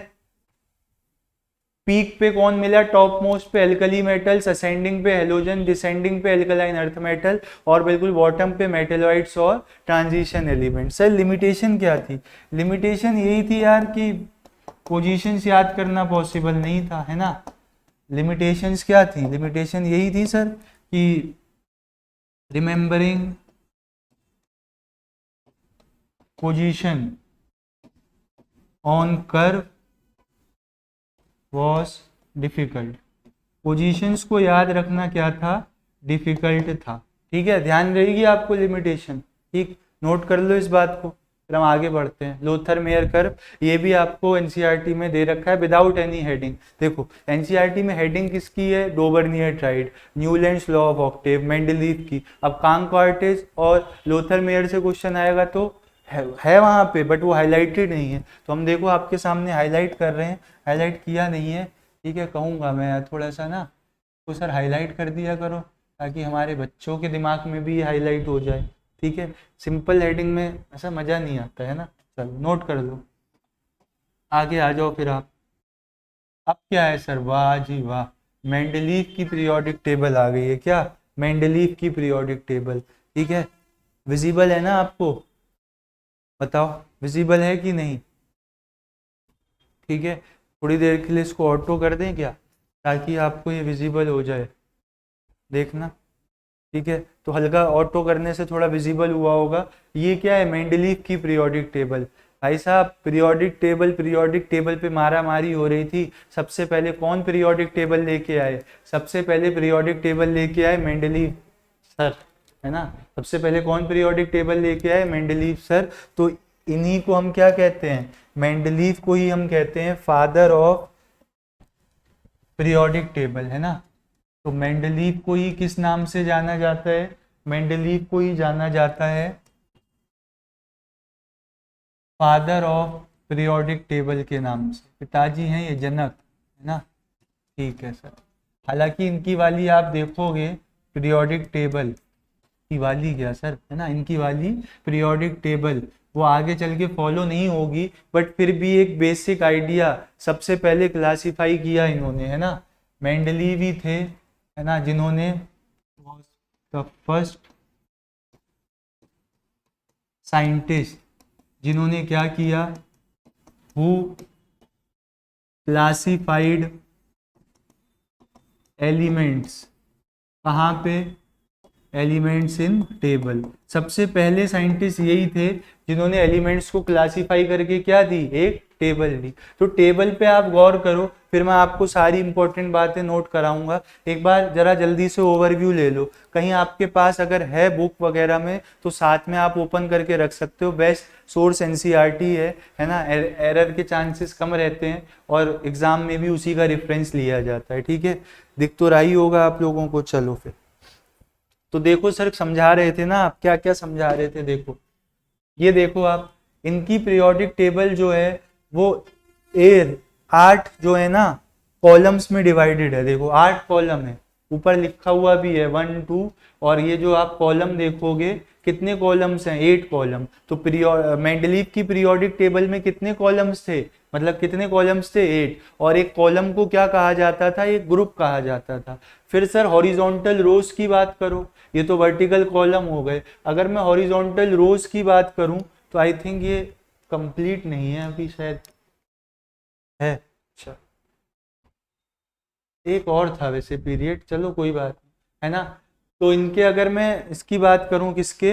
पीक पे कौन मिला? टॉप मोस्ट पे एल्कली मेटल्स, असेंडिंग पे हेलोजन, डिसेंडिंग पे एल्कलाइन अर्थ मेटल, और बिल्कुल बॉटम पे मेटेलॉइड्स और ट्रांजिशन एलिमेंट। सर लिमिटेशन क्या थी? लिमिटेशन यही थी यार कि पोजीशंस याद करना पॉसिबल नहीं था, है ना। लिमिटेशंस क्या थी? लिमिटेशन यही थी सर कि remembering position on curve was difficult. Positions को याद रखना क्या था? डिफिकल्ट था, ठीक है। ध्यान रहेगी आपको लिमिटेशन, ठीक, नोट कर लो इस बात को। फिर हम आगे बढ़ते हैं। लोथर मेयर कर्व, ये भी आपको एनसीईआरटी में दे रखा है विदाउट एनी हेडिंग। देखो एनसीईआरटी में हेडिंग किसकी है? Dobereiner triad, Newlands law of octave, Mendeleev की। अब कांग-क्वार्टेज और लोथर मेयर से क्वेश्चन आएगा तो है वहाँ पे, बट वो हाईलाइटेड नहीं है। तो हम देखो आपके सामने हाईलाइट कर रहे हैं, हाईलाइट किया नहीं है, ठीक है। कहूँगा मैं थोड़ा सा ना, तो सर हाईलाइट कर दिया करो ताकि हमारे बच्चों के दिमाग में भी हाईलाइट हो जाए, ठीक है। सिंपल हेडिंग में ऐसा मज़ा नहीं आता है ना। चलो नोट कर लो, आगे आ जाओ फिर आप। अब क्या है सर? वाह जी वाह, मेंडलीव की पीरियोडिक टेबल आ गई है। क्या? मेंडलीव की पीरियोडिक टेबल, ठीक है। विजिबल है ना आपको? बताओ विजिबल है कि नहीं? ठीक है, थोड़ी देर के लिए इसको ऑटो कर दें क्या, ताकि आपको ये विजिबल हो जाए, देखना, ठीक है। तो हल्का ऑटो करने से थोड़ा विजिबल हुआ होगा। ये क्या है? मेंडलीव की पीरियोडिक टेबल। भाई साहब पीरियोडिक टेबल पे मारा मारी हो रही थी। सबसे पहले कौन पीरियोडिक टेबल लेके आए? सबसे पहले पीरियोडिक टेबल लेके आए मेंडलीव सर, है ना। सबसे पहले कौन पीरियोडिक टेबल लेके आए? Mendeleev sir. तो इन्हीं को हम क्या कहते हैं? मेंडलीव को ही हम कहते हैं फादर ऑफ पीरियोडिक टेबल, है ना। तो मेंडलीव को ही किस नाम से जाना जाता है? मेंडलीव को ही जाना जाता है फादर ऑफ पीरियोडिक टेबल के नाम से। पिताजी हैं ये, जनक, है ना, ठीक है सर। हालांकि इनकी वाली आप देखोगे पीरियोडिक टेबल की वाली, क्या सर, है ना, इनकी वाली पीरियोडिक टेबल वो आगे चल के फॉलो नहीं होगी, बट फिर भी एक बेसिक आइडिया सबसे पहले क्लासिफाई किया इन्होंने, है ना। मेंडलीव ही थे, है ना, जिन्होंने द फर्स्ट साइंटिस्ट जिन्होंने क्या किया? हु क्लासिफाइड एलिमेंट्स, कहाँ पे? Elements in table. सबसे पहले साइंटिस्ट यही थे जिन्होंने एलिमेंट्स को क्लासिफाई करके क्या दी? एक टेबल दी। तो टेबल पे आप गौर करो, फिर मैं आपको सारी इंपॉर्टेंट बातें नोट कराऊंगा। एक बार जरा जल्दी से ओवरव्यू ले लो। कहीं आपके पास अगर है बुक वगैरह में तो साथ में आप ओपन करके रख सकते हो। बेस्ट सोर्स एनसीईआरटी है ना। एरर के चांसेस कम रहते हैं और एग्जाम में भी उसी का रेफरेंस लिया जाता है, ठीक है। दिख तो रहा ही होगा आप लोगों को। चलो फिर तो देखो सर समझा रहे थे ना आप, क्या क्या समझा रहे थे, देखो ये देखो आप, इनकी पीरियोडिक टेबल जो है वो 8 जो है ना कॉलम्स में डिवाइडेड है। देखो 8 कॉलम है, ऊपर लिखा हुआ भी है 1 2, और ये जो आप कॉलम देखोगे कितने कॉलम्स हैं, 8 कॉलम। तो मेंडलीव की पीरियोडिक टेबल में कितने कॉलम्स थे, मतलब कितने कॉलम्स थे, 8। और एक कॉलम को क्या कहा जाता था, एक ग्रुप कहा जाता था। फिर सर हॉरिजॉन्टल रोज की बात करो, ये तो वर्टिकल कॉलम हो गए। अगर मैं हॉरिजॉन्टल रोज की बात करूं तो आई थिंक ये कंप्लीट नहीं है अभी, शायद है। अच्छा, एक और था वैसे पीरियड, चलो कोई बात नहीं, है ना। तो इनके अगर मैं इसकी बात करूं, किसके,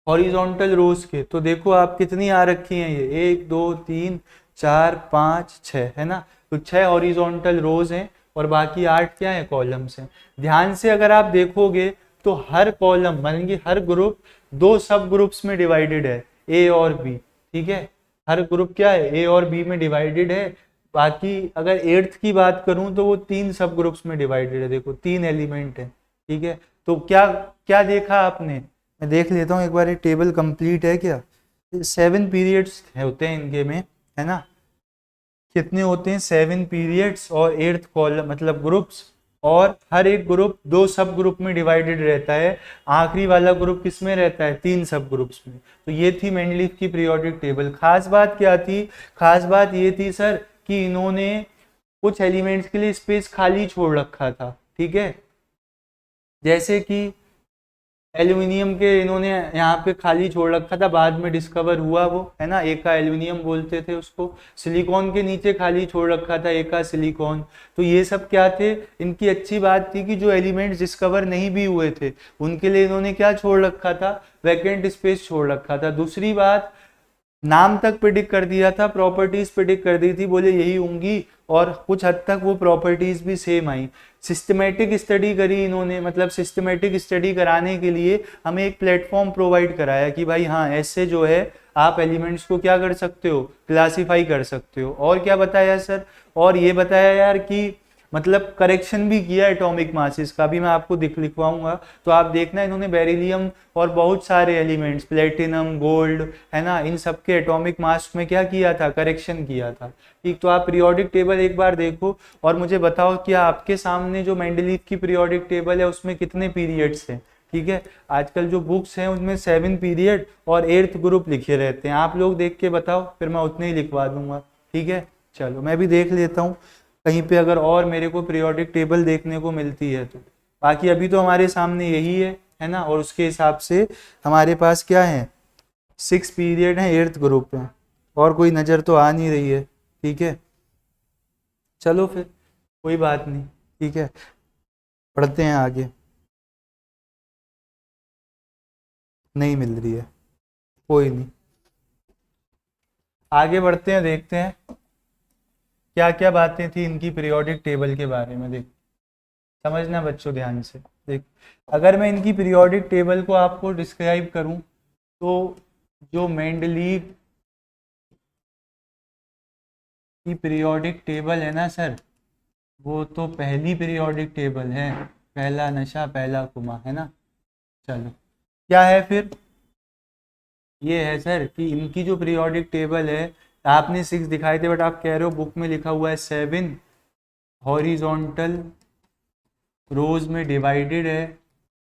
हॉरिजॉन्टल रोज के, तो देखो आप कितनी आ रखी हैं, ये 1 2 3 4 5 6, है ना। तो 6 हॉरिजॉन्टल रोज हैं और बाकी 8 क्या है, कॉलम्स हैं। ध्यान से अगर आप देखोगे तो हर कॉलम माने कि हर ग्रुप 2 सब ग्रुप्स में डिवाइडेड है, ए और बी, ठीक है। हर ग्रुप क्या है, ए और बी में डिवाइडेड है। बाकी अगर 8th की बात करूं तो वो 3 सब ग्रुप्स में डिवाइडेड है, देखो 3 एलिमेंट है, ठीक है। तो क्या क्या देखा आपने, मैं देख लेता हूँ एक बार ये टेबल कंप्लीट है क्या। 7 पीरियड्स होते हैं इनके में, है ना। कितने होते हैं, 7 पीरियड्स और 8th कॉलम मतलब ग्रुप्स, और हर एक ग्रुप 2 सब ग्रुप में डिवाइडेड रहता है। आखिरी वाला ग्रुप किस में रहता है, 3 सब ग्रुप्स में। तो ये थी मेंडलीव की पीरियोडिक टेबल। खास बात क्या थी, खास बात ये थी सर कि इन्होंने कुछ एलिमेंट्स के लिए स्पेस खाली छोड़ रखा था, ठीक है। जैसे कि एल्यूमिनियम के इन्होंने यहाँ पे खाली छोड़ रखा था, बाद में डिस्कवर हुआ वो, है ना, एका एल्यूमिनियम बोलते थे उसको। सिलिकॉन के नीचे खाली छोड़ रखा था, एका सिलिकॉन। तो ये सब क्या थे, इनकी अच्छी बात थी कि जो एलिमेंट्स डिस्कवर नहीं भी हुए थे उनके लिए इन्होंने क्या छोड़ रखा था, वैकेंट स्पेस छोड़ रखा था। दूसरी बात, नाम तक प्रिडिक्ट कर दिया था, प्रॉपर्टीज प्रिडिक्ट कर दी थी, बोले यही होंगी, और कुछ हद तक वो प्रॉपर्टीज भी सेम आई। सिस्टमेटिक स्टडी करी इन्होंने, मतलब सिस्टमेटिक स्टडी कराने के लिए हमें एक प्लेटफॉर्म प्रोवाइड कराया कि भाई हाँ ऐसे जो है आप एलिमेंट्स को क्या कर सकते हो, क्लासीफाई कर सकते हो। और क्या बताया सर, और ये बताया यार कि मतलब करेक्शन भी किया एटॉमिक मासेस का, भी मैं आपको लिखवाऊंगा। तो आप देखना इन्होंने बेरिलियम और बहुत सारे एलिमेंट्स, प्लेटिनम, गोल्ड, है ना, इन सब के एटॉमिक मास में क्या किया था, करेक्शन किया था। ठीक, तो आप पीरियोडिक टेबल एक बार देखो और मुझे बताओ कि आपके सामने जो मेंडलीव की पीरियोडिक टेबल है उसमें कितने पीरियड्स हैं। ठीक है, आजकल जो बुक्स हैं उनमें 7 पीरियड और 8th ग्रुप लिखे रहते हैं। आप लोग देख के बताओ, फिर मैं उतने ही लिखवा दूंगा। ठीक है, चलो मैं भी देख लेता हूँ कहीं पे अगर और मेरे को पीरियोडिक टेबल देखने को मिलती है तो। बाकी अभी तो हमारे सामने यही है ना, और उसके हिसाब से हमारे पास क्या है, 6 पीरियड है, 8th ग्रुप है, और कोई नज़र तो आ नहीं रही है। ठीक है, चलो फिर कोई बात नहीं, ठीक है, पढ़ते हैं आगे। नहीं मिल रही है, कोई नहीं, आगे बढ़ते हैं, देखते हैं क्या क्या बातें थी इनकी पीरियोडिक टेबल के बारे में। देख, समझना बच्चों ध्यान से। देख, अगर मैं इनकी पीरियोडिक टेबल को आपको डिस्क्राइब करूं तो जो मेंडलीव की पीरियोडिक टेबल है ना सर, वो तो पहली पीरियोडिक टेबल है, पहला नशा पहला कुमा, है ना। चलो क्या है फिर, ये है सर कि इनकी जो पीरियोडिक टेबल है, आपने 6 दिखाए थे बट आप कह रहे हो बुक में लिखा हुआ है 7 हॉरिजॉन्टल रोज में डिवाइडेड है।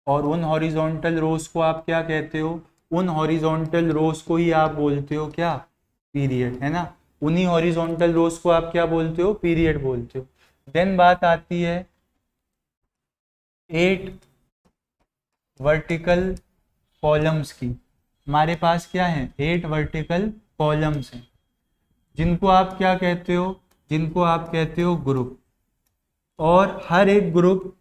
और उन हॉरिजॉन्टल रोज को आप क्या कहते हो, उन हॉरिजॉन्टल रोज को ही आप बोलते हो क्या, पीरियड, है ना। उन्हीं हॉरिजॉन्टल रोज को आप क्या बोलते हो, पीरियड बोलते हो। देन बात आती है 8 वर्टिकल कॉलम्स की। हमारे पास क्या है, 8 वर्टिकल कॉलम्स हैं, जिनको आप क्या कहते हो, जिनको आप कहते हो ग्रुप। और हर एक ग्रुप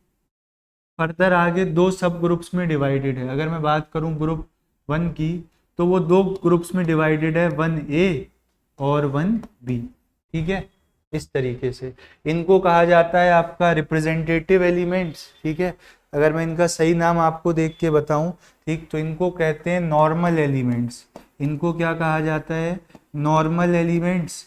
फर्दर आगे 2 सब ग्रुप्स में डिवाइडेड है। अगर मैं बात करूं ग्रुप 1 की, तो वो 2 ग्रुप्स में डिवाइडेड है, 1A और 1B। ठीक है, इस तरीके से इनको कहा जाता है आपका रिप्रेजेंटेटिव एलिमेंट्स। ठीक है, अगर मैं इनका सही नाम आपको देख के बताऊं, ठीक, तो इनको कहते हैं नॉर्मल एलिमेंट्स। इनको क्या कहा जाता है, नॉर्मल एलिमेंट्स,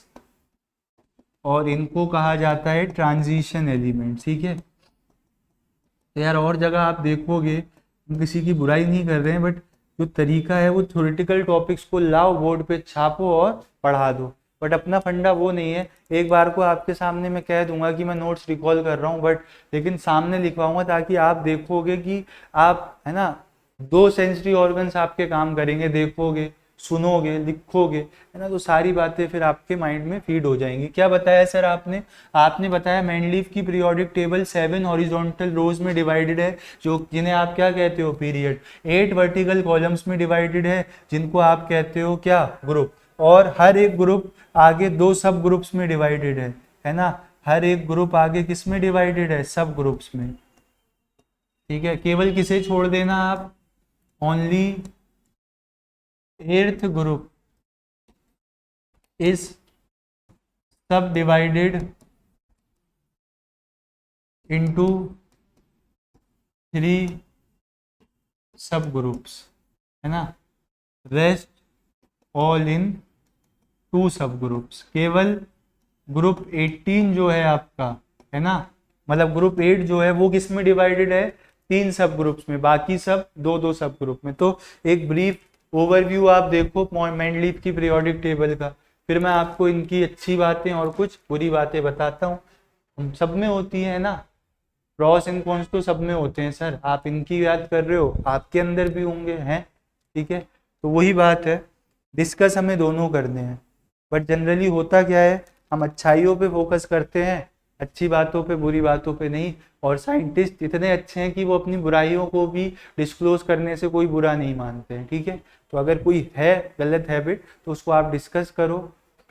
और इनको कहा जाता है ट्रांजिशन एलिमेंट्स। ठीक है, तो यार और जगह आप देखोगे, हम किसी की बुराई नहीं कर रहे हैं, बट जो तरीका है वो थ्योरेटिकल टॉपिक्स को लाओ, बोर्ड पे छापो और पढ़ा दो। बट अपना फंडा वो नहीं है, एक बार को आपके सामने मैं कह दूंगा कि मैं नोट्स रिकॉल कर रहा हूँ, बट लेकिन सामने लिखवाऊंगा ताकि आप देखोगे कि आप, है ना, दो सेंसरी ऑर्गन्स आपके काम करेंगे, देखोगे, सुनोगे, लिखोगे, है ना, तो सारी बातें फिर आपके माइंड में फीड हो जाएंगी। क्या बताया सर आपने? आपने बताया मेंडलीव की पीरियोडिक टेबल 7 हॉरिजॉन्टल रोज में डिवाइडेड है, जो जिन्हें आप क्या कहते हो, पीरियड। 8 वर्टिकल कॉलम्स में डिवाइडेड है, जिनको आप कहते हो क्या, ग्रुप। और हर एक ग्रुप आगे 2 सब ग्रुप्स में डिवाइडेड है ना, हर एक ग्रुप आगे किस में डिवाइडेड है, सब ग्रुप्स में। ठीक है, केवल किसे छोड़ देना आप, ओनली 8th ग्रुप इज सब डिवाइडेड इनटू 3 सब ग्रुप्स, है ना, रेस्ट ऑल इन 2 सब ग्रुप्स। केवल ग्रुप 18 जो है आपका, है ना, मतलब ग्रुप 8 जो है वो किस में डिवाइडेड है, 3 सब ग्रुप्स में, बाकी सब 2-2 सब ग्रुप में। तो एक ब्रीफ ओवरव्यू आप देखो मेंडलीव की पीरियोडिक टेबल का, फिर मैं आपको इनकी अच्छी बातें और कुछ बुरी बातें बताता हूँ। हम सब में होती है ना, प्रॉस एंड कॉन्स तो सब में होते हैं सर, आप इनकी याद कर रहे हो, आपके अंदर भी होंगे, हैं, ठीक है। तो वही बात है, डिस्कस हमें दोनों करने हैं, बट जनरली होता क्या है, हम अच्छाइयों पे फोकस करते हैं, अच्छी बातों पे, बुरी बातों पे नहीं। और साइंटिस्ट इतने अच्छे हैं कि वो अपनी बुराइयों को भी डिस्क्लोज करने से कोई बुरा नहीं मानते हैं, ठीक है। तो अगर कोई है गलत हैबिट तो उसको आप डिस्कस करो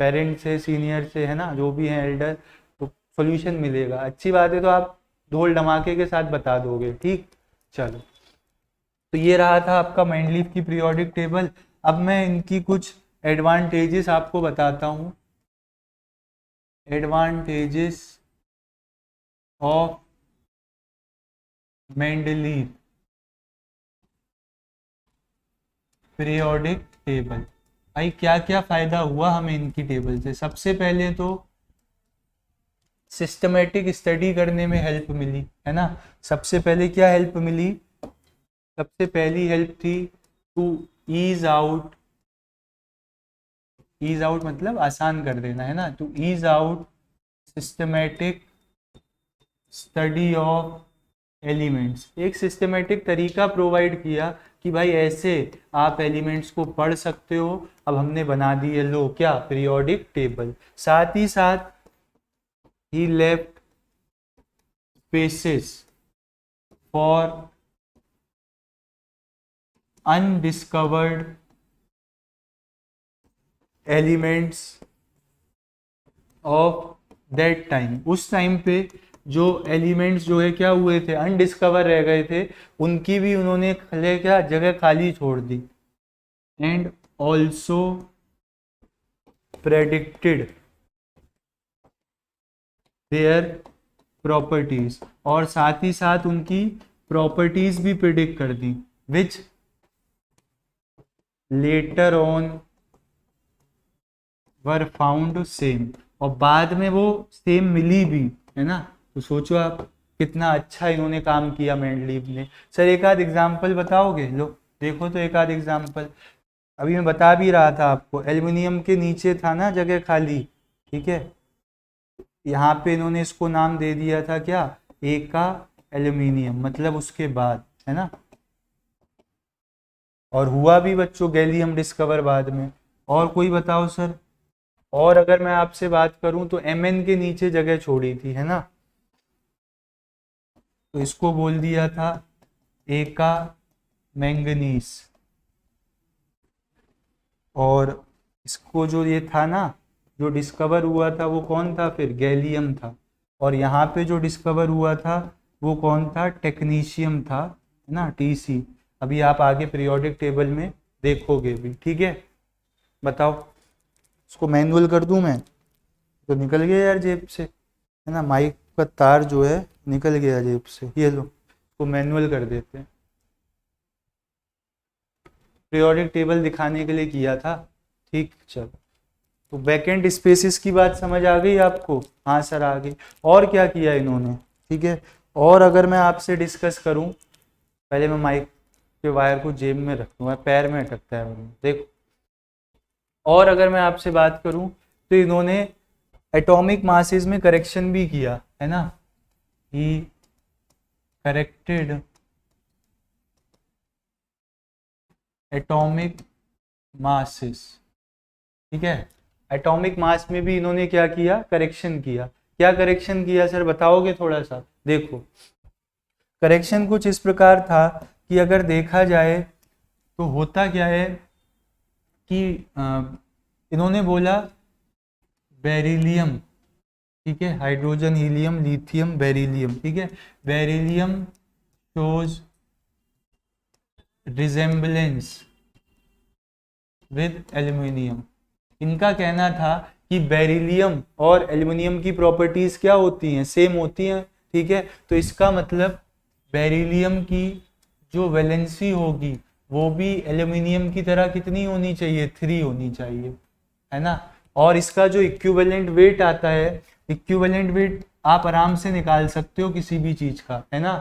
पेरेंट्स से, सीनियर से, है ना, जो भी हैं एल्डर, तो सोल्यूशन मिलेगा। अच्छी बात है तो आप ढोल धमाके के साथ बता दोगे, ठीक। चलो, तो ये रहा था आपका मेंडलीव की पीरियोडिक टेबल। अब मैं इनकी कुछ एडवांटेजेस आपको बताता हूँ। Advantages of Mendeleev periodic table. भाई क्या क्या फायदा हुआ हमें इनकी टेबल से? सबसे पहले तो सिस्टमेटिक स्टडी करने में हेल्प मिली, है ना। सबसे पहले क्या हेल्प मिली? सबसे पहली हेल्प थी to ease out, ease out मतलब आसान कर देना, है ना, to ease out systematic study of elements. एक सिस्टमेटिक तरीका प्रोवाइड किया कि भाई ऐसे आप एलिमेंट्स को पढ़ सकते हो। अब हमने बना दी है, लो क्या, पीरियोडिक टेबल। साथ ही साथ ही left spaces for undiscovered elements of that time. उस टाइम पे जो एलिमेंट्स जो है क्या हुए थे, अनडिस्कवर रह गए थे, उनकी भी उन्होंने क्या जगह खाली छोड़ दी। And also predicted their properties, और साथ ही साथ उनकी प्रॉपर्टीज भी प्रिडिक्ट कर दी, which later on were found same, और बाद में वो सेम मिली भी, है ना। तो सोचो आप कितना अच्छा इन्होंने काम किया मेंडलीव ने। सर एक आध एग्जाम्पल बताओगे? लो देखो तो एक आध एग्जाम्पल। अभी मैं बता भी रहा था आपको, एल्युमिनियम के नीचे था ना जगह खाली, ठीक है, यहाँ पे इन्होंने इसको नाम दे दिया था क्या, एका एल्युमिनियम, मतलब उसके बाद, है ना। और हुआ भी बच्चों गैलियम डिस्कवर बाद में। और कोई बताओ सर। और अगर मैं आपसे बात करूं तो Mn के नीचे जगह छोड़ी थी, है ना, तो इसको बोल दिया था एका मैंगनीज। और इसको जो ये था ना, जो डिस्कवर हुआ था वो कौन था फिर, गैलियम था। और यहाँ पे जो डिस्कवर हुआ था वो कौन था, टेक्नीशियम था, है ना, Tc। अभी आप आगे पीरियोडिक टेबल में देखोगे भी, ठीक है। बताओ, इसको मैनुअल कर दूं मैं? तो निकल गया यार जेब से, है ना, माइक का तार जो है निकल गया जेब से, ये लो, इसको मैनुअल कर देते हैं। पीरियोडिक टेबल दिखाने के लिए किया था, ठीक। चलो, तो वैकेंट स्पेसिस की बात समझ आ गई आपको? हाँ सर आ गई। और क्या किया इन्होंने, ठीक है। और अगर मैं आपसे डिस्कस करूं, पहले मैं माइक कि वायर को जेब में रख दूंगा, पैर में अटकता है वो, देखो। और अगर मैं आपसे बात करूं तो इन्होंने एटॉमिक मासेस में करेक्शन भी किया है ना, ही करेक्टेड एटॉमिक मासेस, ठीक है। एटॉमिक मास में भी इन्होंने क्या किया, करेक्शन किया। क्या करेक्शन किया सर, बताओगे थोड़ा सा? देखो करेक्शन कुछ इस प्रकार था कि अगर देखा जाए तो होता क्या है कि इन्होंने बोला बेरिलियम, ठीक है, हाइड्रोजन, हीलियम, लिथियम, बेरिलियम, ठीक है। Beryllium shows resemblance with aluminium. इनका कहना था कि बेरिलियम और एल्यूमिनियम की प्रॉपर्टीज क्या होती हैं, सेम होती हैं, ठीक है। तो इसका मतलब बेरिलियम की जो वैलेंसी होगी वो भी एल्यूमिनियम की तरह कितनी होनी चाहिए, 3 होनी चाहिए, है ना। और इसका जो इक्विवेलेंट वेट आता है, इक्विवेलेंट वेट आप आराम से निकाल सकते हो किसी भी चीज का, है ना।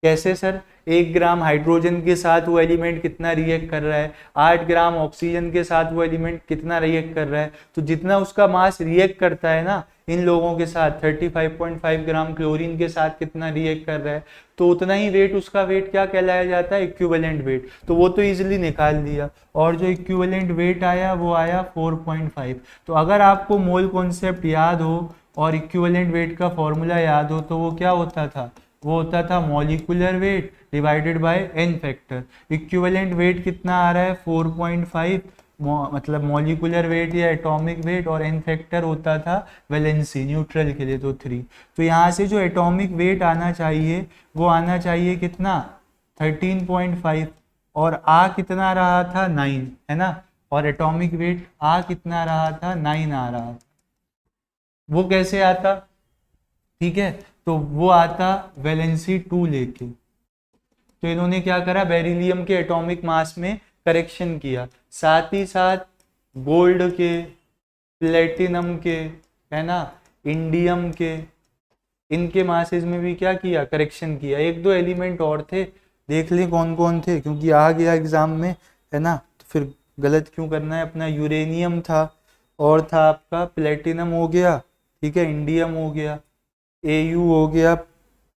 कैसे सर, 1 ग्राम हाइड्रोजन के साथ वो एलिमेंट कितना रिएक्ट कर रहा है, 8 ग्राम ऑक्सीजन के साथ वो एलिमेंट कितना रिएक्ट कर रहा है। तो जितना उसका मास रिएक्ट करता है ना इन लोगों के साथ, 35.5 ग्राम क्लोरीन के साथ कितना रिएक्ट कर रहा है, तो उतना ही वेट, उसका वेट क्या कहलाया जाता है, इक्विवेलेंट वेट। तो वो तो इजीली निकाल दिया, और जो इक्विवेलेंट वेट आया वो आया 4.5। तो अगर आपको मोल कॉन्सेप्ट याद हो और इक्विवेलेंट वेट का फॉर्मूला याद हो तो वो क्या होता था, वो होता था molecular weight divided by n factor. Equivalent weight कितना आ रहा है, 4.5, मतलब मॉलिक्यूलर वेट या एटॉमिक वेट, और एन फैक्टर होता था वैलेंसी, न्यूट्रल के लिए तो 3। तो यहाँ से जो एटॉमिक वेट आना चाहिए वो आना चाहिए कितना, 13.5, और आ कितना रहा था, 9, है ना। और एटॉमिक वेट आ कितना रहा था, 9 आ रहा था। वो कैसे आता, ठीक है, तो वो आता वैलेंसी 2 लेके। तो इन्होंने क्या करा, बेरिलियम के एटॉमिक मास में करेक्शन किया, साथ ही साथ गोल्ड के, प्लेटिनम के, है ना, इंडियम के, इनके मासेस में भी क्या किया, करेक्शन किया। 1-2 एलिमेंट और थे, देख लें कौन कौन थे, क्योंकि आ गया एग्जाम में, है ना, तो फिर गलत क्यों करना है। अपना यूरेनियम था, और था आपका प्लेटिनम हो गया, ठीक है, इंडियम हो गया, AU हो गया,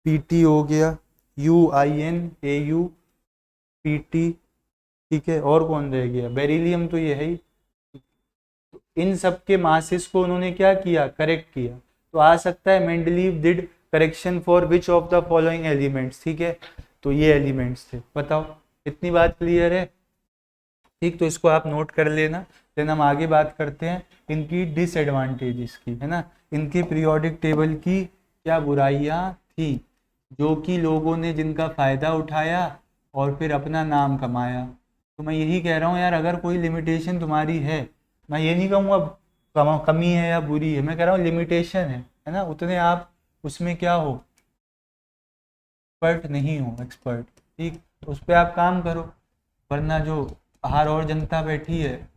PT हो गया, UN AU PT, ठीक है, और कौन रह गया, बेरिलियम तो ये है ही। तो इन सब के मासेस को उन्होंने क्या किया, करेक्ट किया। तो आ सकता है Mendeleev did correction for which of the following elements, ठीक है, तो ये एलिमेंट्स थे। बताओ, इतनी बात क्लियर है, ठीक। तो इसको आप नोट कर लेना। देन हम आगे बात करते हैं इनकी डिसएडवांटेजेस की, है ना। इनके पीरियोडिक टेबल की क्या बुराइयां थी, जो कि लोगों ने जिनका फायदा उठाया और फिर अपना नाम कमाया। तो मैं यही कह रहा हूँ यार, अगर कोई लिमिटेशन तुम्हारी है, मैं ये नहीं कहूँगा कमी है या बुरी है, मैं कह रहा हूँ लिमिटेशन है ना, उतने आप उसमें क्या हो, एक्सपर्ट नहीं हो, एक्सपर्ट, ठीक। तो उस पर आप काम करो, वरना जो बाहर और जनता बैठी है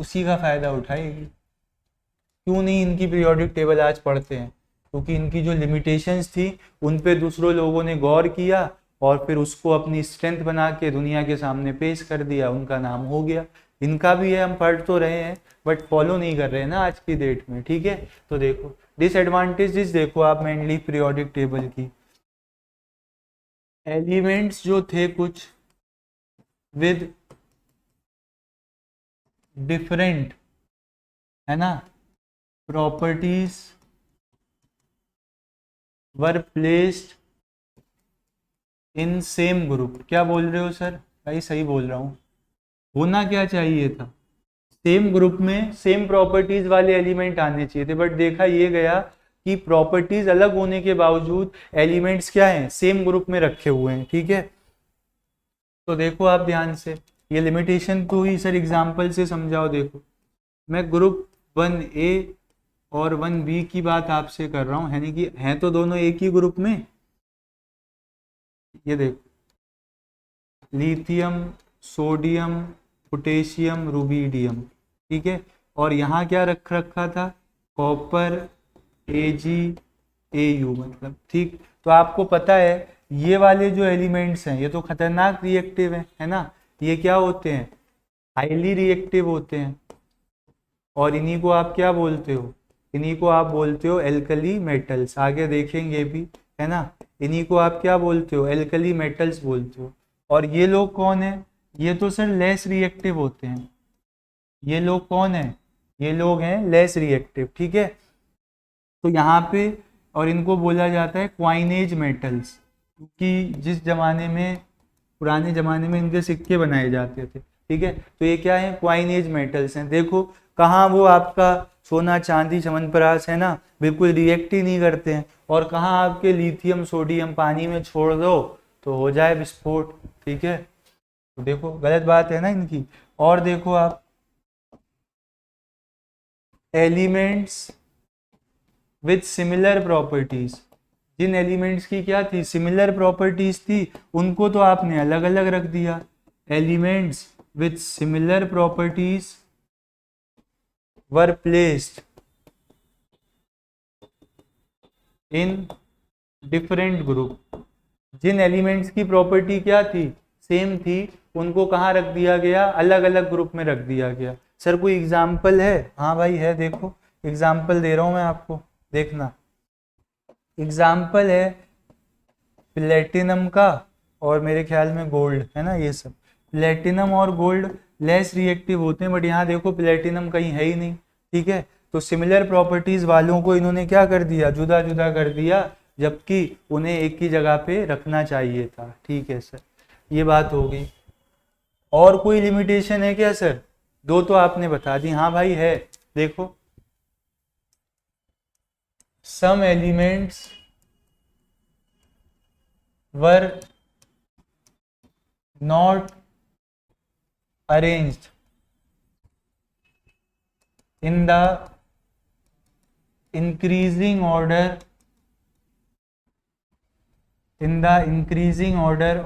उसी का फायदा उठाएगी। क्यों नहीं इनकी पीरियोडिक टेबल आज पढ़ते हैं, क्योंकि इनकी जो लिमिटेशंस थी उन पे दूसरों लोगों ने गौर किया और फिर उसको अपनी स्ट्रेंथ बना के दुनिया के सामने पेश कर दिया, उनका नाम हो गया। इनका भी है, हम पढ़ तो रहे हैं बट फॉलो नहीं कर रहे हैं ना आज की डेट में, ठीक है। तो देखो डिसएडवांटेजेस देखो आप मेनली पीरियोडिक टेबल की, एलिमेंट्स जो थे कुछ विद डिफरेंट, है ना, properties were placed in same group. क्या बोल रहे हो सर, भाई सही बोल रहा हूँ, होना क्या चाहिए था, सेम ग्रुप में सेम प्रॉपर्टीज वाले एलिमेंट आने चाहिए थे, बट देखा ये गया कि प्रॉपर्टीज अलग होने के बावजूद एलिमेंट्स क्या हैं, सेम ग्रुप में रखे हुए हैं, ठीक है। तो देखो आप ध्यान से, ये लिमिटेशन को ही सर एग्जांपल से समझाओ। देखो मैं ग्रुप 1A और 1B की बात आपसे कर रहा हूँ, यानी कि हैं तो दोनों एक ही ग्रुप में। ये देखो लिथियम, सोडियम, पोटेशियम, रुबीडियम, ठीक है। और यहाँ क्या रखा था, कॉपर, AgAu, मतलब ठीक। तो आपको पता है ये वाले जो एलिमेंट्स हैं ये तो खतरनाक रिएक्टिव है ना, ये क्या होते हैं, हाईली रिएक्टिव होते हैं, और इन्हीं को आप क्या बोलते हो, इन्हीं को आप बोलते हो एल्कली मेटल्स, आगे देखेंगे भी, है ना। इन्हीं को आप क्या बोलते हो, एल्कली मेटल्स बोलते हो। और ये लोग कौन है, ये तो सर लेस रिएक्टिव होते हैं। ये लोग कौन है, ये लोग हैं लेस रिएक्टिव, ठीक है। तो यहाँ पे, और इनको बोला जाता है क्वाइनेज मेटल्स, क्योंकि जिस जमाने में, पुराने जमाने में इनके सिक्के बनाए जाते थे, ठीक है। तो ये क्या है, क्वाइनेज मेटल्स हैं। देखो कहाँ वो आपका सोना चांदी च्यवनप्राश है ना, बिल्कुल रिएक्ट ही नहीं करते हैं, और कहाँ आपके लिथियम सोडियम पानी में छोड़ दो तो हो जाए विस्फोट, ठीक है। तो देखो गलत बात है ना इनकी। और देखो आप, एलिमेंट्स विथ सिमिलर प्रॉपर्टीज, जिन एलिमेंट्स की क्या थी, सिमिलर प्रॉपर्टीज थी, उनको तो आपने अलग अलग रख दिया। Elements with similar properties were placed in different group. जिन एलिमेंट्स की प्रॉपर्टी क्या थी, सेम थी, उनको कहाँ रख दिया गया, अलग अलग ग्रुप में रख दिया गया। सर कोई एग्जाम्पल है, हाँ भाई है, देखो एग्जाम्पल दे रहा हूं मैं आपको, देखना। एग्जाम्पल है प्लेटिनम का, और मेरे ख्याल में गोल्ड है ना, ये सब प्लेटिनम और गोल्ड लेस रिएक्टिव होते हैं, बट यहाँ देखो प्लेटिनम कहीं है ही नहीं, ठीक है। तो सिमिलर प्रॉपर्टीज वालों को इन्होंने क्या कर दिया, जुदा जुदा कर दिया, जबकि उन्हें एक ही जगह पे रखना चाहिए था, ठीक है सर, ये बात हो गई। और कोई लिमिटेशन है क्या सर, दो तो आपने बता दी, हाँ भाई है, देखो some elements were not arranged in the increasing order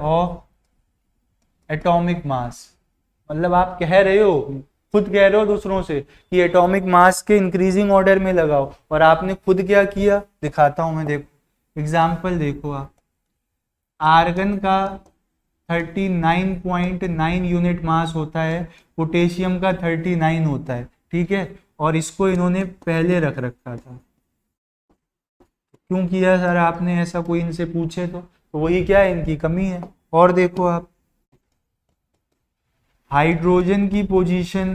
of atomic mass। मतलब आप कह रहे हो, खुद कह रहे हो दूसरों से कि एटॉमिक मास के इंक्रीजिंग ऑर्डर में लगाओ, और आपने खुद क्या किया, दिखाता हूं मैं, देखो एग्जाम्पल देखो आप। आर्गन का 39.9 यूनिट मास होता है, पोटेशियम का 39 होता है, ठीक है, और इसको इन्होंने पहले रख रखा था। क्यों किया सर आपने ऐसा, कोई इनसे पूछे तो वही क्या है, इनकी कमी है। और देखो आप, हाइड्रोजन की पोजीशन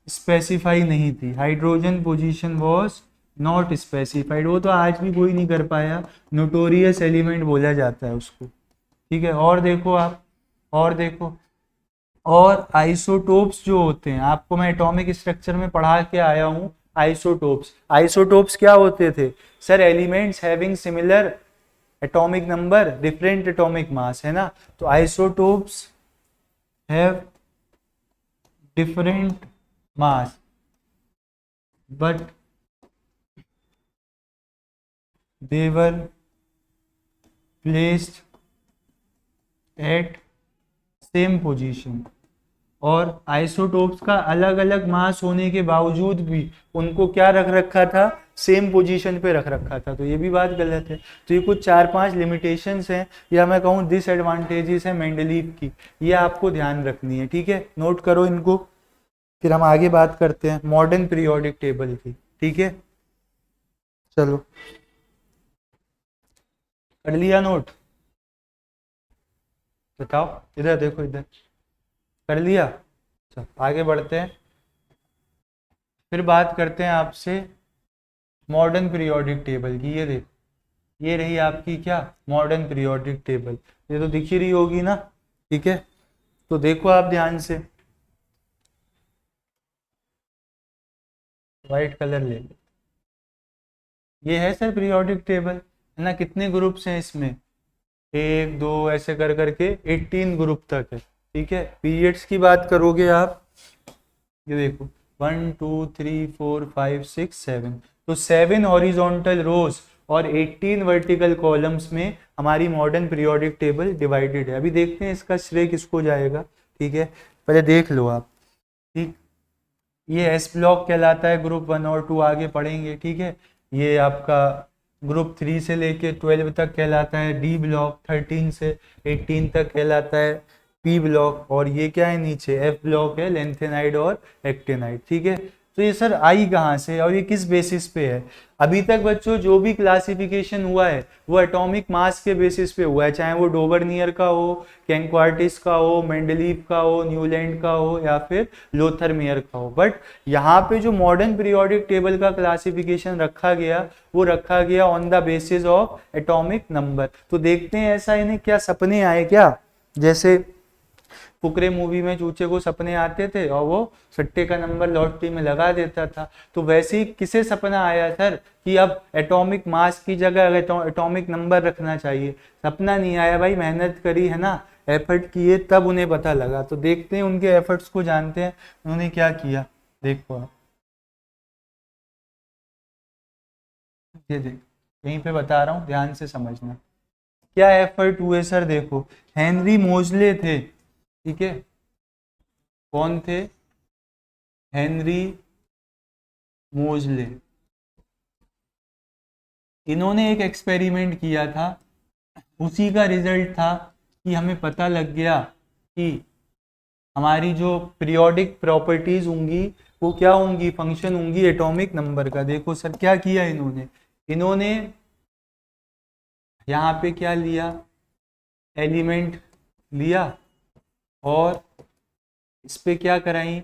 स्पेसिफाई नहीं थी, hydrogen position was not specified, वो तो आज भी कोई नहीं कर पाया, नोटोरियस एलिमेंट बोला जाता है उसको, ठीक है। और देखो आप, और देखो, और आइसोटोप्स जो होते हैं, आपको मैं एटॉमिक स्ट्रक्चर में पढ़ा के आया हूं, आइसोटोप्स। आइसोटोप्स क्या होते थे sir, elements having similar atomic number different atomic mass, है ना। तो isotopes have different mass but they were placed at same position। और आइसोटोप्स का अलग अलग मास होने के बावजूद भी उनको क्या रख रखा था, सेम पोजीशन पे रख रखा था, तो ये भी बात गलत है। तो ये कुछ 4-5 लिमिटेशंस हैं, या मैं कहूँ डिसएडवांटेजेस हैं मेंडलीव की, ये आपको ध्यान रखनी है, ठीक है, नोट करो इनको। फिर हम आगे बात करते हैं मॉडर्न पीरियोडिक टेबल की, ठीक है, चलो कर लिया नोट, बताओ, इधर देखो, इधर कर लिया। चल आगे बढ़ते हैं, फिर बात करते हैं आपसे मॉडर्न पीरियोडिक टेबल की। ये देखो, ये रही आपकी क्या, मॉडर्न पीरियोडिक टेबल, ये तो दिख ही रही होगी ना, ठीक है। तो देखो आप ध्यान से, वाइट कलर ले लो, ये है सर पीरियोडिक टेबल, है ना। कितने ग्रुप्स हैं इसमें, 1 2 ऐसे कर करके 18 ग्रुप तक है, ठीक है। पीरियड्स की बात करोगे आप, ये देखो 1 2 3 4 5 6 7, तो 7 हॉरिजॉन्टल रोज और 18 वर्टिकल कॉलम्स में हमारी मॉडर्न पीरियोडिक टेबल डिवाइडेड है। अभी देखते हैं इसका श्रेय किसको जाएगा, ठीक है, पहले देख लो आप, ठीक। ये एस ब्लॉक कहलाता है, ग्रुप 1 और 2 आगे पढ़ेंगे, ठीक है। ये आपका ग्रुप 3 से लेके 12 तक कहलाता है डी ब्लॉक, 13 से 18 तक कहलाता है पी ब्लॉक, और ये क्या है नीचे एफ ब्लॉक है, लेंथेनाइड और एक्टेनाइड। ठीक है, तो ये सर आई कहाँ से और ये किस बेसिस पे है? अभी तक बच्चों जो भी क्लासिफिकेशन हुआ है वो एटॉमिक मास के बेसिस पे हुआ है, चाहे वो डोबरनियर का हो, कैंक्वार्टिस का हो, मेंडलीव का हो, न्यूलैंड का हो या फिर लोथरमेयर का हो। बट यहाँ पे जो मॉडर्न पीरियोडिक टेबल का क्लासिफिकेशन रखा गया वो रखा गया on the basis of atomic number. तो देखते हैं ऐसा इन्हें क्या सपने आए क्या, जैसे फुकरे मूवी में चूचे को सपने आते थे और वो सट्टे का नंबर लॉटरी में लगा देता था, तो वैसे ही किसे सपना आया सर कि अब एटॉमिक मास की जगह एटॉमिक नंबर रखना चाहिए? सपना नहीं आया भाई, मेहनत करी है ना, एफर्ट किए तब उन्हें पता लगा। तो देखते हैं उनके एफर्ट्स को, जानते हैं उन्होंने क्या किया। देखो आप, ये देख यहीं पे बता रहा हूँ, ध्यान से समझना क्या एफर्ट हुए सर। देखो हेनरी मोजले थे, ठीक है, कौन थे? हेनरी मोजले। इन्होंने एक एक्सपेरिमेंट किया था, उसी का रिजल्ट था कि हमें पता लग गया कि हमारी जो पीरियोडिक प्रॉपर्टीज होंगी वो क्या होंगी, फंक्शन होंगी एटॉमिक नंबर का। देखो सर क्या किया इन्होंने, इन्होंने यहाँ पे क्या लिया, एलिमेंट लिया और इस पे क्या कराई,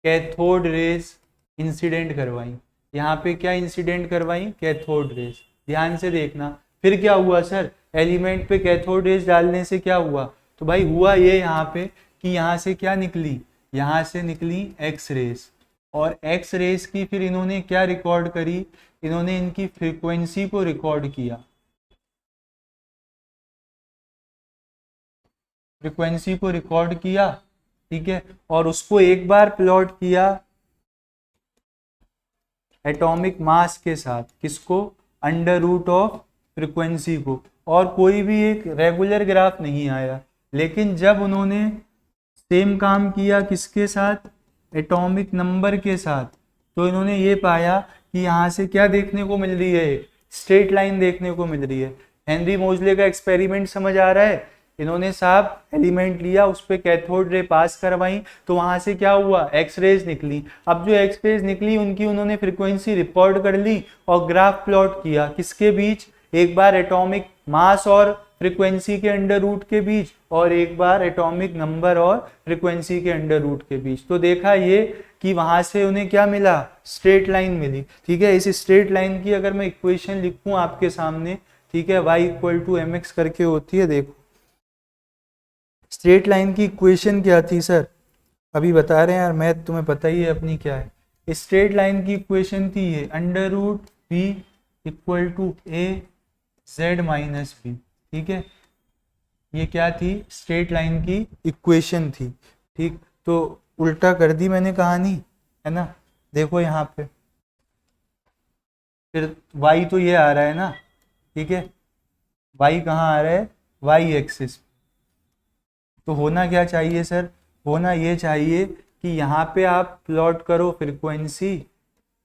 कैथोड रेस इंसिडेंट करवाई। यहाँ पे क्या इंसिडेंट करवाई, कैथोड रेस। ध्यान से देखना फिर क्या हुआ सर, एलिमेंट पे कैथोड रेस डालने से क्या हुआ, तो भाई हुआ ये यहाँ पे कि यहाँ से क्या निकली, यहाँ से निकली एक्स रेस, और एक्स रेस की फिर इन्होंने क्या रिकॉर्ड करी, इन्होंने इनकी फ्रीक्वेंसी को रिकॉर्ड किया, फ्रीक्वेंसी को रिकॉर्ड किया, ठीक है, और उसको एक बार प्लॉट किया एटॉमिक मास के साथ, किसको, अंडर रूट ऑफ फ्रीक्वेंसी को, और कोई भी एक रेगुलर ग्राफ नहीं आया। लेकिन जब उन्होंने सेम काम किया किसके साथ, एटॉमिक नंबर के साथ, तो इन्होंने ये पाया कि यहाँ से क्या देखने को मिल रही है, स्ट्रेट लाइन देखने को मिल रही है। हेनरी मोजले का एक्सपेरिमेंट समझ आ रहा है, इन्होंने साहब एलिमेंट लिया, उस पर कैथोड रे पास करवाई, तो वहां से क्या हुआ, एक्स रेज निकली। अब जो एक्स रेज निकली उनकी उन्होंने फ्रीक्वेंसी रिकॉर्ड कर ली और ग्राफ प्लॉट किया, किसके बीच, एक बार एटॉमिक मास और फ्रीक्वेंसी के अंडर रूट के बीच, और एक बार एटॉमिक नंबर और फ्रीक्वेंसी के अंडर रूट के बीच। तो देखा ये कि वहां से उन्हें क्या मिला, स्ट्रेट लाइन मिली। ठीक है, इस स्ट्रेट लाइन की अगर मैं इक्वेशन लिखूं आपके सामने, ठीक है, y equal to m x करके होती है। देखो स्ट्रेट लाइन की इक्वेशन क्या थी सर, अभी बता रहे हैं यार, मैथ तुम्हें पता ही है अपनी क्या है। स्ट्रेट लाइन की इक्वेशन थी ये, under root b equal to a z minus b. ठीक है, ये क्या थी, स्ट्रेट लाइन की इक्वेशन थी। ठीक, तो उल्टा कर दी मैंने कहानी, है ना। देखो यहाँ पे फिर y तो ये आ रहा है ना, ठीक है, y कहाँ आ रहा है, y एक्सिस। तो होना क्या चाहिए सर, होना ये चाहिए कि यहाँ पे आप प्लॉट करो फ्रीक्वेंसी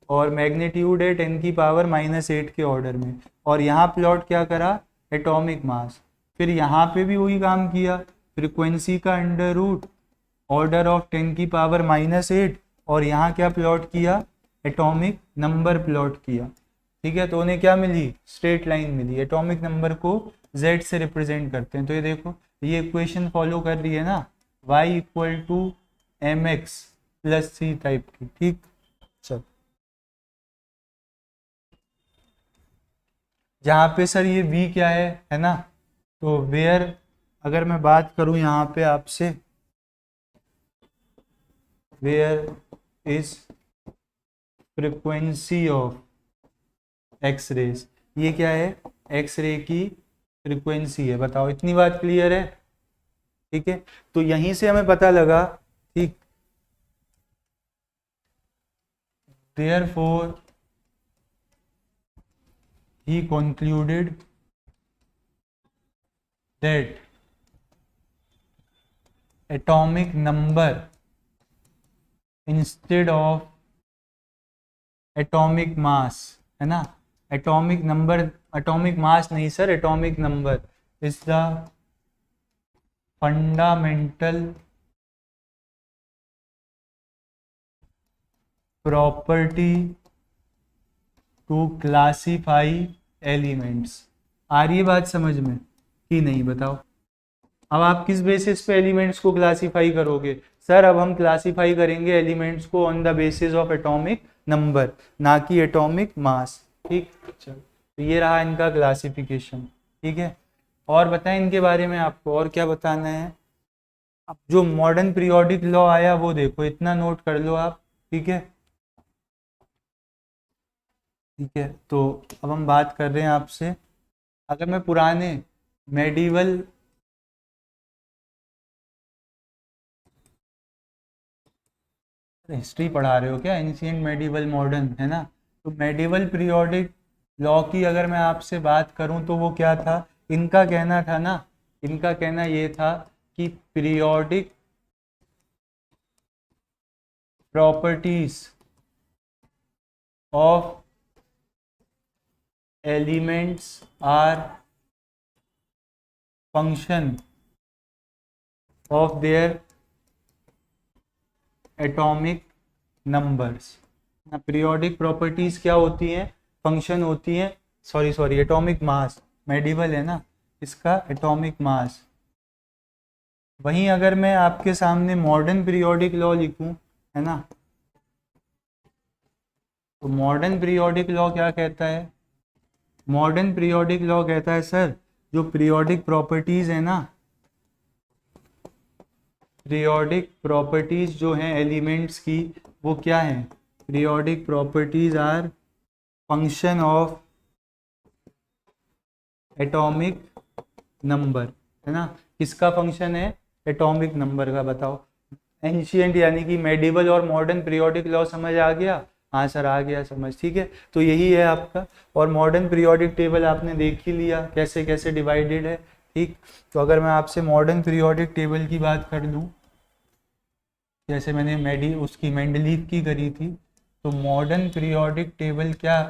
और मैग्नीट्यूड है 10 की पावर -8 के ऑर्डर में, और यहाँ प्लॉट क्या करा, एटॉमिक मास। फिर यहाँ पे भी वही काम किया, फ्रीक्वेंसी का अंडर रूट, ऑर्डर ऑफ 10 की पावर -8, और यहाँ क्या प्लॉट किया, एटॉमिक नंबर प्लॉट किया। ठीक है, तो उन्हें क्या मिली, स्ट्रेट लाइन मिली। एटॉमिक नंबर को z से रिप्रेजेंट करते हैं, तो ये देखो ये इक्वेशन फॉलो कर रही है ना, y equal to m x plus c type की। ठीक, चल जहाँ पे सर ये v क्या है ना, तो वेयर अगर मैं बात करूँ यहाँ पे आपसे, where is frequency of x rays, ये क्या है, एक्स रे की फ्रीक्वेंसी है। बताओ इतनी बात क्लियर है? ठीक है, तो यहीं से हमें पता लगा, ठीक, therefore he concluded that atomic number instead of atomic mass, है ना, एटॉमिक नंबर, एटॉमिक मास नहीं sir, atomic number is the fundamental property to classify elements. आ रही है बात समझ में कि नहीं बताओ? अब आप किस बेसिस पे एलिमेंट्स को क्लासीफाई करोगे? सर अब हम क्लासीफाई करेंगे एलिमेंट्स को on the basis of atomic number, ना कि एटॉमिक मास। ठीक, चलो तो ये रहा इनका क्लासिफिकेशन। ठीक है, और बताएं इनके बारे में, आपको और क्या बताना है? अब जो मॉडर्न पीरियोडिक लॉ आया वो देखो, इतना नोट कर लो आप। ठीक है, ठीक है, तो अब हम बात कर रहे हैं आपसे, अगर मैं पुराने मेडिवल हिस्ट्री पढ़ा रहे हो क्या? एंशियंट, मेडिवल, मॉडर्न, है ना? तो मेडिवल पीरियोडिक लॉ की अगर मैं आपसे बात करूं तो वो क्या था? इनका कहना था ना, इनका कहना ये था कि periodic properties of elements are function of their atomic numbers. Periodic properties क्या होती हैं? फंक्शन होती हैं, सॉरी एटॉमिक मास, मेडिवल है ना, इसका एटॉमिक मास। वहीं अगर मैं आपके सामने मॉडर्न पीरियोडिक लॉ लिखूं, है ना, तो मॉडर्न पीरियोडिक लॉ क्या कहता है? मॉडर्न पीरियोडिक लॉ कहता है सर, जो पीरियोडिक प्रॉपर्टीज है ना, पीरियोडिक प्रॉपर्टीज जो हैं एलिमेंट्स की, वो क्या हैं? Periodic properties are function of atomic number, है ना? किसका फंक्शन है? एटॉमिक नंबर का। बताओ, एंशियंट यानी कि मेडिवल और मॉडर्न पीरियोडिक लॉ समझ आ गया? हाँ सर आ गया समझ। ठीक है, तो यही है आपका। और मॉडर्न पीरियोडिक टेबल आपने देख ही लिया कैसे कैसे डिवाइडेड है। ठीक, तो अगर मैं आपसे मॉडर्न पीरियोडिक टेबल की बात कर लूँ, जैसे मैंने उसकी मेंडलीव की करी थी, तो मॉडर्न पीरियोडिक टेबल क्या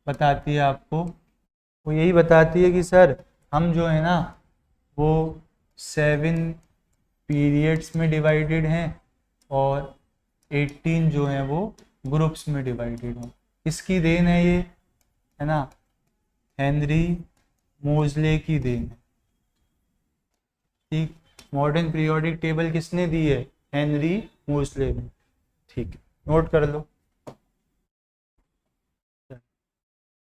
बताती है आपको? वो यही बताती है कि सर हम जो है ना वो 7 पीरियड्स में डिवाइडेड हैं और 18 जो है वो ग्रुप्स में डिवाइडेड हैं। किसकी देन है ये? है ना, हेनरी मोजले की देन है। ठीक, मॉडर्न पीरियोडिक टेबल किसने दी है? हेनरी मोजले ने। ठीक, नोट कर लो।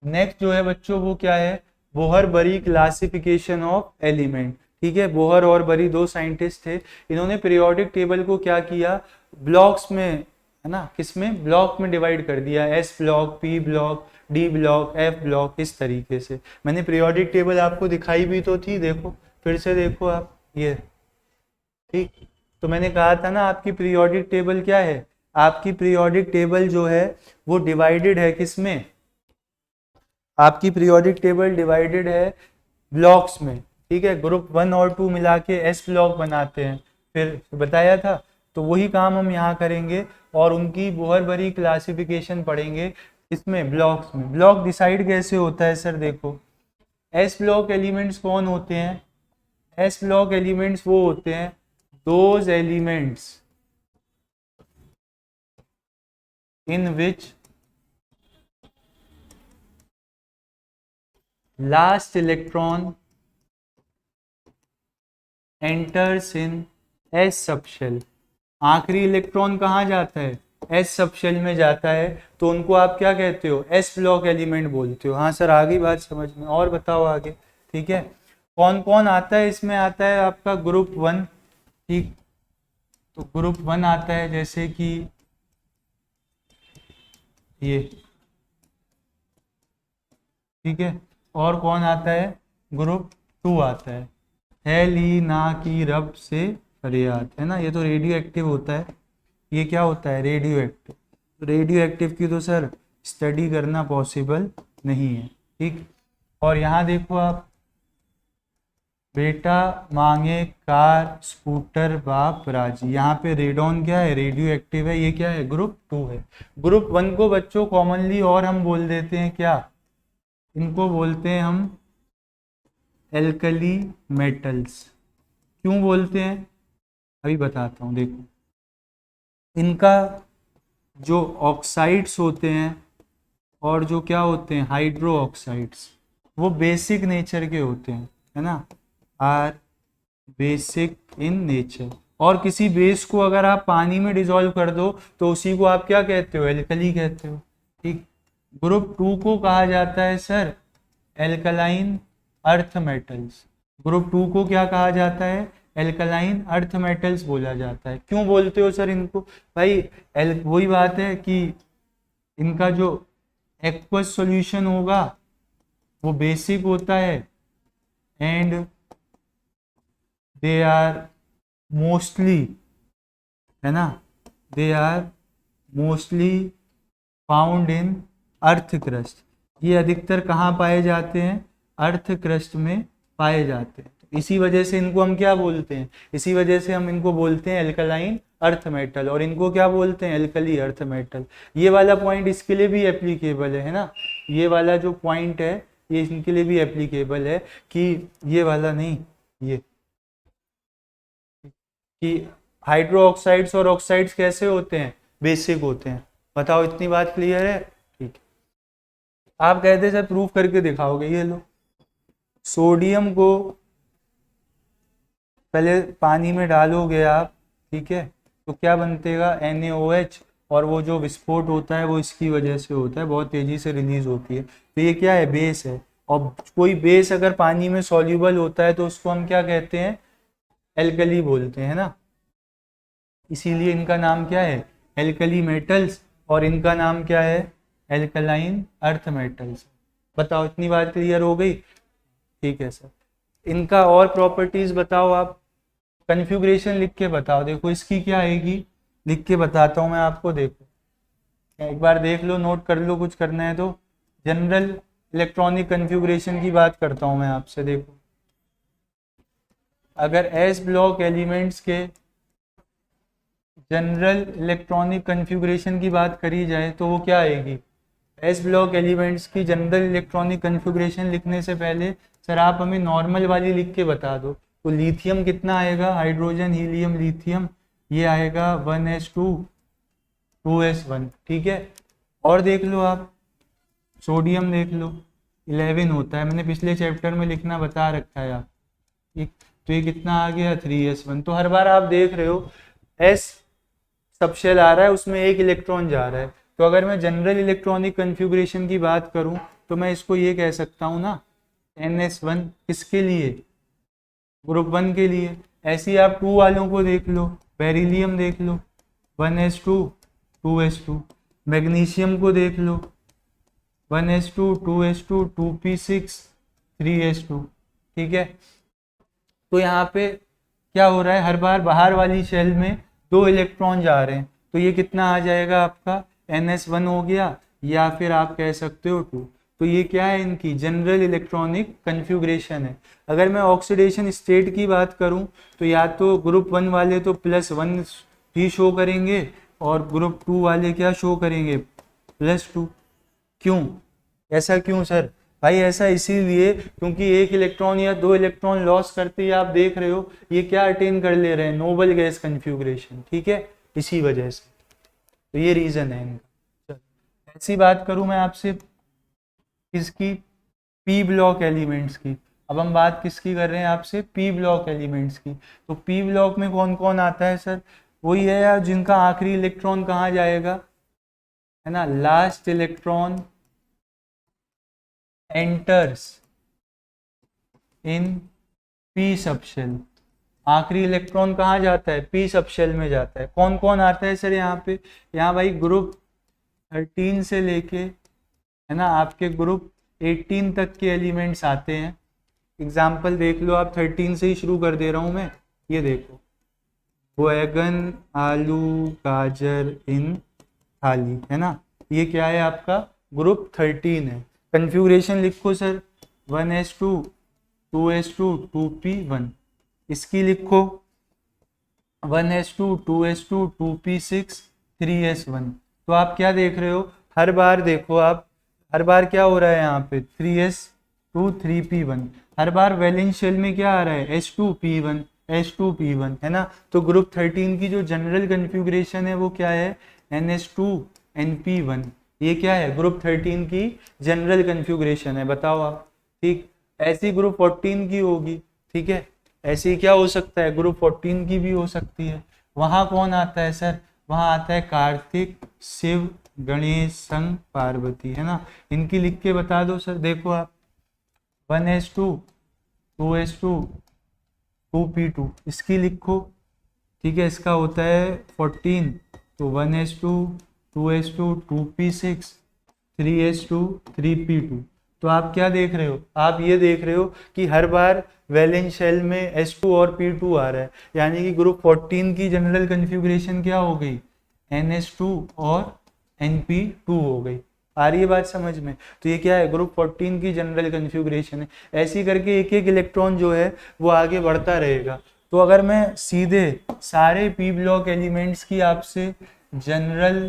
नेक्स्ट जो है बच्चों वो क्या है? बोहर बरी क्लासिफिकेशन ऑफ एलिमेंट। ठीक है, बोहर और बरी दो साइंटिस्ट थे, इन्होंने पीरियोडिक टेबल को क्या किया? ब्लॉक्स में, है ना, किसमें? ब्लॉक में डिवाइड कर दिया, S block, P block, D block, F block, इस तरीके से। मैंने पीरियोडिक टेबल आपको दिखाई भी तो थी, देखो फिर से देखो आप ये। ठीक, तो मैंने कहा था ना आपकी पीरियोडिक टेबल क्या है? आपकी पीरियोडिक टेबल जो है वो डिवाइडेड है किसमें? आपकी पीरियोडिक टेबल डिवाइडेड है ब्लॉक्स में। ठीक है, ग्रुप 1 और 2 मिला के एस ब्लॉक बनाते हैं, फिर बताया था। तो वही काम हम यहाँ करेंगे और उनकी बोहर बरी क्लासिफिकेशन पढ़ेंगे इसमें, ब्लॉक्स में। ब्लॉक डिसाइड कैसे होता है सर? देखो, एस ब्लॉक एलिमेंट्स कौन होते हैं? एस ब्लॉक एलिमेंट्स वो होते हैं those elements in which last electron enters in S subshell. आखिरी इलेक्ट्रॉन कहाँ जाता है? एस सबशेल में जाता है, तो उनको आप क्या कहते हो? एस ब्लॉक एलिमेंट बोलते हो। हाँ सर आ गई बात समझ में, और बताओ आगे। ठीक है, कौन कौन आता है इसमें? आता है आपका ग्रुप 1। ठीक, तो ग्रुप 1 आता है जैसे कि ये। ठीक है, और कौन आता है? ग्रुप 2 आता है ली ना की रब से फरियाद, है ना, ये तो रेडियो एक्टिव होता है। ये क्या होता है? Radio active. रेडियो एक्टिव की तो सर स्टडी करना पॉसिबल नहीं है। ठीक, और यहाँ देखो आप, बेटा मांगे कार स्कूटर बाप राजी। यहाँ पे रेडॉन क्या है, रेडियो एक्टिव है, ये क्या है, ग्रुप 2 है। ग्रुप 1 को बच्चों कॉमनली और हम बोल देते हैं क्या, इनको बोलते हैं हम एल्कली मेटल्स। क्यों बोलते हैं अभी बताता हूँ। देखो इनका जो ऑक्साइड्स होते हैं और जो क्या होते हैं हाइड्रो ऑक्साइड्स, वो बेसिक नेचर के होते हैं, है ना, आर बेसिक इन नेचर। और किसी बेस को अगर आप पानी में डिसॉल्व कर दो तो उसी को आप क्या कहते हो, एल्कली कहते हो। ठीक, ग्रुप 2 को कहा जाता है sir alkaline earth metals. Group 2 को क्या कहा जाता है, एल्कलाइन अर्थ मेटल्स बोला जाता है। क्यों बोलते हो सर इनको, भाई वही बात है कि इनका जो एक्वस सॉल्यूशन होगा वो बेसिक होता है एंड दे आर मोस्टली, है ना, they are mostly found in earth crust. ये अधिकतर कहाँ पाए जाते हैं, अर्थ क्रस्ट में पाए जाते हैं। इसी वजह से इनको हम क्या बोलते हैं, इसी वजह से हम इनको बोलते हैं एल्कलाइन अर्थ मेटल, और इनको क्या बोलते हैं, एल्कली अर्थ मेटल। ये वाला पॉइंट इसके लिए भी एप्लीकेबल है ना, ये वाला जो पॉइंट है ये इनके लिए भी एप्लीकेबल है कि ये वाला नहीं, ये कि हाइड्रो ऑक्साइड्स और ऑक्साइड्स कैसे होते हैं, बेसिक होते हैं। बताओ इतनी बात क्लियर है। ठीक है, आप कहते सर प्रूफ करके दिखाओगे, ये लो सोडियम को पहले पानी में डालोगे आप, ठीक है, तो क्या बनतेगा NaOH, और वो जो विस्फोट होता है वो इसकी वजह से होता है, बहुत तेजी से रिलीज होती है। तो ये क्या है, बेस है। और कोई बेस अगर पानी में सॉल्यूबल होता है तो उसको हम क्या कहते हैं, एल्कली बोलते हैं ना। इसीलिए इनका नाम क्या है, एल्कली मेटल्स, और इनका नाम क्या है, एल्कलाइन अर्थ मेटल्स। बताओ इतनी बात क्लियर हो गई। ठीक है सर, इनका और प्रॉपर्टीज बताओ आप, कन्फ्यूग्रेशन लिख के बताओ। देखो इसकी क्या आएगी, लिख के बताता हूँ मैं आपको। देखो एक बार देख लो, नोट कर लो, कुछ करना है तो। जनरल इलेक्ट्रॉनिक कन्फ्यूग्रेशन की बात करता हूँ मैं आपसे। देखो अगर एस ब्लॉक एलिमेंट्स के जनरल इलेक्ट्रॉनिक कन्फ्यूग्रेशन की बात करी जाए तो वो क्या आएगी, एस ब्लॉक एलिमेंट्स की जनरल इलेक्ट्रॉनिक कन्फ्यूग्रेशन लिखने से पहले सर आप हमें नॉर्मल वाली लिख के बता दो। तो लिथियम कितना आएगा, हाइड्रोजन हीलियम लिथियम, ये आएगा 1s2 2s1। ठीक है, और देख लो आप सोडियम देख लो 11 होता है, मैंने पिछले चैप्टर में लिखना बता रखा है आप। ठीक, तो ये कितना आ गया 3s1। तो हर बार आप देख रहे हो एस सबशेल आ रहा है, उसमें एक इलेक्ट्रॉन जा रहा है। तो अगर मैं जनरल इलेक्ट्रॉनिक कन्फ्यूग्रेशन की बात करूं तो मैं इसको ये कह सकता हूं ना, NS1 किसके लिए, ग्रुप 1 के लिए। ऐसे ही आप 2 वालों को देख लो, बेरिलियम देख लो 1s2 2s2, मैग्नीशियम को देख लो 1s2 2s2 2p6 3s2। ठीक है, तो यहाँ पे क्या हो रहा है, हर बार बाहर वाली शेल में 2 इलेक्ट्रॉन जा रहे हैं, तो ये कितना आ जाएगा आपका NS1 हो गया, या फिर आप कह सकते हो 2। तो ये क्या है, इनकी जनरल इलेक्ट्रॉनिक कन्फ्यूग्रेशन है। अगर मैं ऑक्सीडेशन स्टेट की बात करूं तो या तो ग्रुप 1 वाले तो +1 ही शो करेंगे और ग्रुप 2 वाले क्या शो करेंगे, +2। क्यों, ऐसा क्यों सर, भाई ऐसा इसीलिए क्योंकि एक इलेक्ट्रॉन या 2 इलेक्ट्रॉन लॉस करते ही आप देख रहे हो ये क्या अटेन कर ले रहे हैं, नोबल गैस कन्फ्यूग्रेशन। ठीक है, इसी वजह से, तो ये रीजन है इनका। ऐसी बात करूं मैं आपसे किसकी, पी ब्लॉक एलिमेंट्स की। अब हम बात किसकी कर रहे हैं आपसे, पी ब्लॉक एलिमेंट्स की। तो पी ब्लॉक में कौन कौन आता है सर, वही है यार जिनका आखिरी इलेक्ट्रॉन कहाँ जाएगा, है ना, last electron enters in P subshell. आखिरी इलेक्ट्रॉन कहाँ जाता है, पी सबशेल में जाता है। कौन कौन आता है सर यहाँ पे, यहाँ भाई ग्रुप 13 से लेके, है ना, आपके ग्रुप 18 तक के एलिमेंट्स आते हैं। एग्जाम्पल देख लो आप, 13 से ही शुरू कर दे रहा हूँ मैं। ये देखो बैगन आलू गाजर इन थाली, है ना, ये क्या है आपका ग्रुप 13 है। कन्फ्यूग्रेशन लिखो सर 1s2 2s2 2p1, इसकी लिखो 1s2 2s2 2p6 3s1। तो आप क्या देख रहे हो, हर बार देखो आप, हर बार क्या हो रहा है यहाँ पे 3s2 3p1, हर बार वैलेंस शेल में क्या आ रहा है s2p1 s2p1, है ना। तो ग्रुप 13 की जो जनरल कन्फिग्रेशन है वो क्या है ns2 np1, ये क्या है ग्रुप 13 की जनरल कन्फिग्रेशन है, बताओ आप। ठीक, ऐसी ग्रुप 14 की होगी, ठीक है, ऐसी क्या हो सकता है ग्रुप 14 की भी हो सकती है। वहां कौन आता है सर, वहां आता है कार्तिक शिव गणेश संग पार्वती, है ना। इनकी लिख के बता दो सर, देखो आप 1s2 2s2 2p2, इसकी लिखो, ठीक है, इसका होता है 14, तो 1s2 2s2 2p6 3s2 3p2। तो आप क्या देख रहे हो, आप ये देख रहे हो कि हर बार वैलेंस शेल में s2 और p2 आ रहा है, यानी कि ग्रुप 14 की जनरल कन्फिग्रेशन क्या हो गई ns2 और np2 हो गई। आ रही है बात समझ में। तो ये क्या है ग्रुप 14 की जनरल कन्फिग्रेशन है। ऐसी करके एक एक इलेक्ट्रॉन जो है वो आगे बढ़ता रहेगा। तो अगर मैं सीधे सारे p ब्लॉक एलिमेंट्स की आपसे जनरल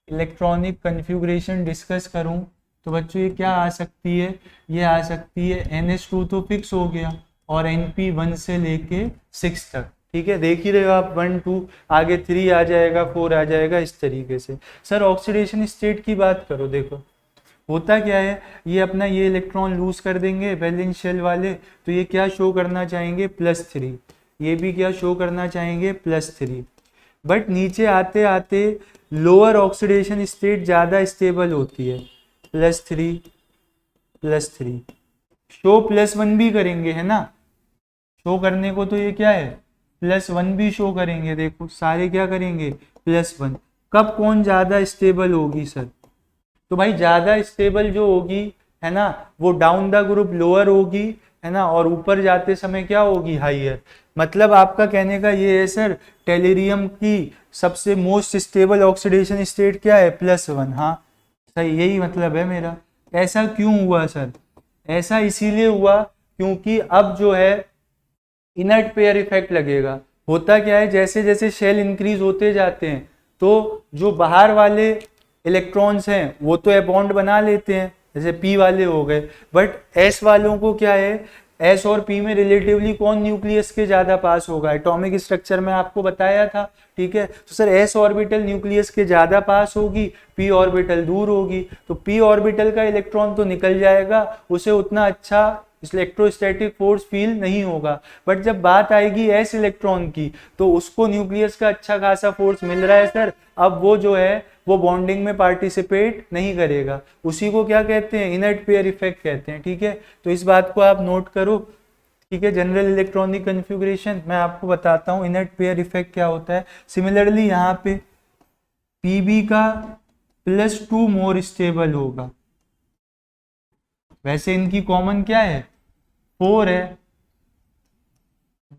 इलेक्ट्रॉनिक कन्फिग्रेशन डिस्कस करूं तो बच्चों ये क्या आ सकती है, ये आ सकती है ns2 तो फिक्स हो गया और np1 से लेके 6 तक, ठीक है, देख ही रहे हो आप 1 2 आगे 3 आ जाएगा 4 आ जाएगा, इस तरीके से। सर ऑक्सीडेशन स्टेट की बात करो, देखो होता क्या है, ये अपना ये इलेक्ट्रॉन लूज कर देंगे वैलेंस शेल वाले, तो ये क्या शो करना चाहेंगे +3, ये भी क्या शो करना चाहेंगे +3, बट नीचे आते आते लोअर ऑक्सीडेशन स्टेट ज़्यादा स्टेबल होती है, +3 +3, शो +1 भी करेंगे, है ना, शो करने को तो ये क्या है +1 भी शो करेंगे, देखो सारे क्या करेंगे +1। कब कौन ज़्यादा स्टेबल होगी सर, तो भाई ज़्यादा स्टेबल जो होगी, है ना, वो डाउन द ग्रुप लोअर होगी, है ना, और ऊपर जाते समय क्या होगी हाइयर। मतलब आपका कहने का ये है सर टेलिरियम की सबसे मोस्ट स्टेबल ऑक्सीडेशन स्टेट क्या है +1, हाँ सही, यही मतलब है मेरा। ऐसा क्यों हुआ सर, ऐसा इसीलिए हुआ क्योंकि अब जो है इनर्ट पेयर इफेक्ट लगेगा। होता क्या है जैसे जैसे शेल इंक्रीज होते जाते हैं तो जो बाहर वाले इलेक्ट्रॉन्स हैं वो तो बॉन्ड बना लेते हैं, जैसे पी वाले हो गए, बट एस वालों को क्या है, एस और पी में रिलेटिवली कौन न्यूक्लियस के ज्यादा पास होगा, एटॉमिक स्ट्रक्चर में आपको बताया था, ठीक है। तो सर एस ऑर्बिटल न्यूक्लियस के ज्यादा पास होगी, पी ऑर्बिटल दूर होगी, तो पी ऑर्बिटल का इलेक्ट्रॉन तो निकल जाएगा, उसे उतना अच्छा इलेक्ट्रोस्टैटिक फोर्स फील नहीं होगा, बट जब बात आएगी एस इलेक्ट्रॉन की तो उसको न्यूक्लियस का अच्छा खासा फोर्स मिल रहा है सर, अब वो जो है वो बॉन्डिंग में पार्टिसिपेट नहीं करेगा, उसी को क्या कहते हैं इनर्ट पेयर इफेक्ट कहते हैं, ठीक है। तो इस बात को आप नोट करो, ठीक है। जनरल इलेक्ट्रॉनिक कन्फिग्रेशन मैं आपको बताता हूँ इनर्ट पेयर इफेक्ट क्या होता है। सिमिलरली यहाँ पे पीबी का +2 मोर स्टेबल होगा, वैसे इनकी कॉमन क्या है 4 है,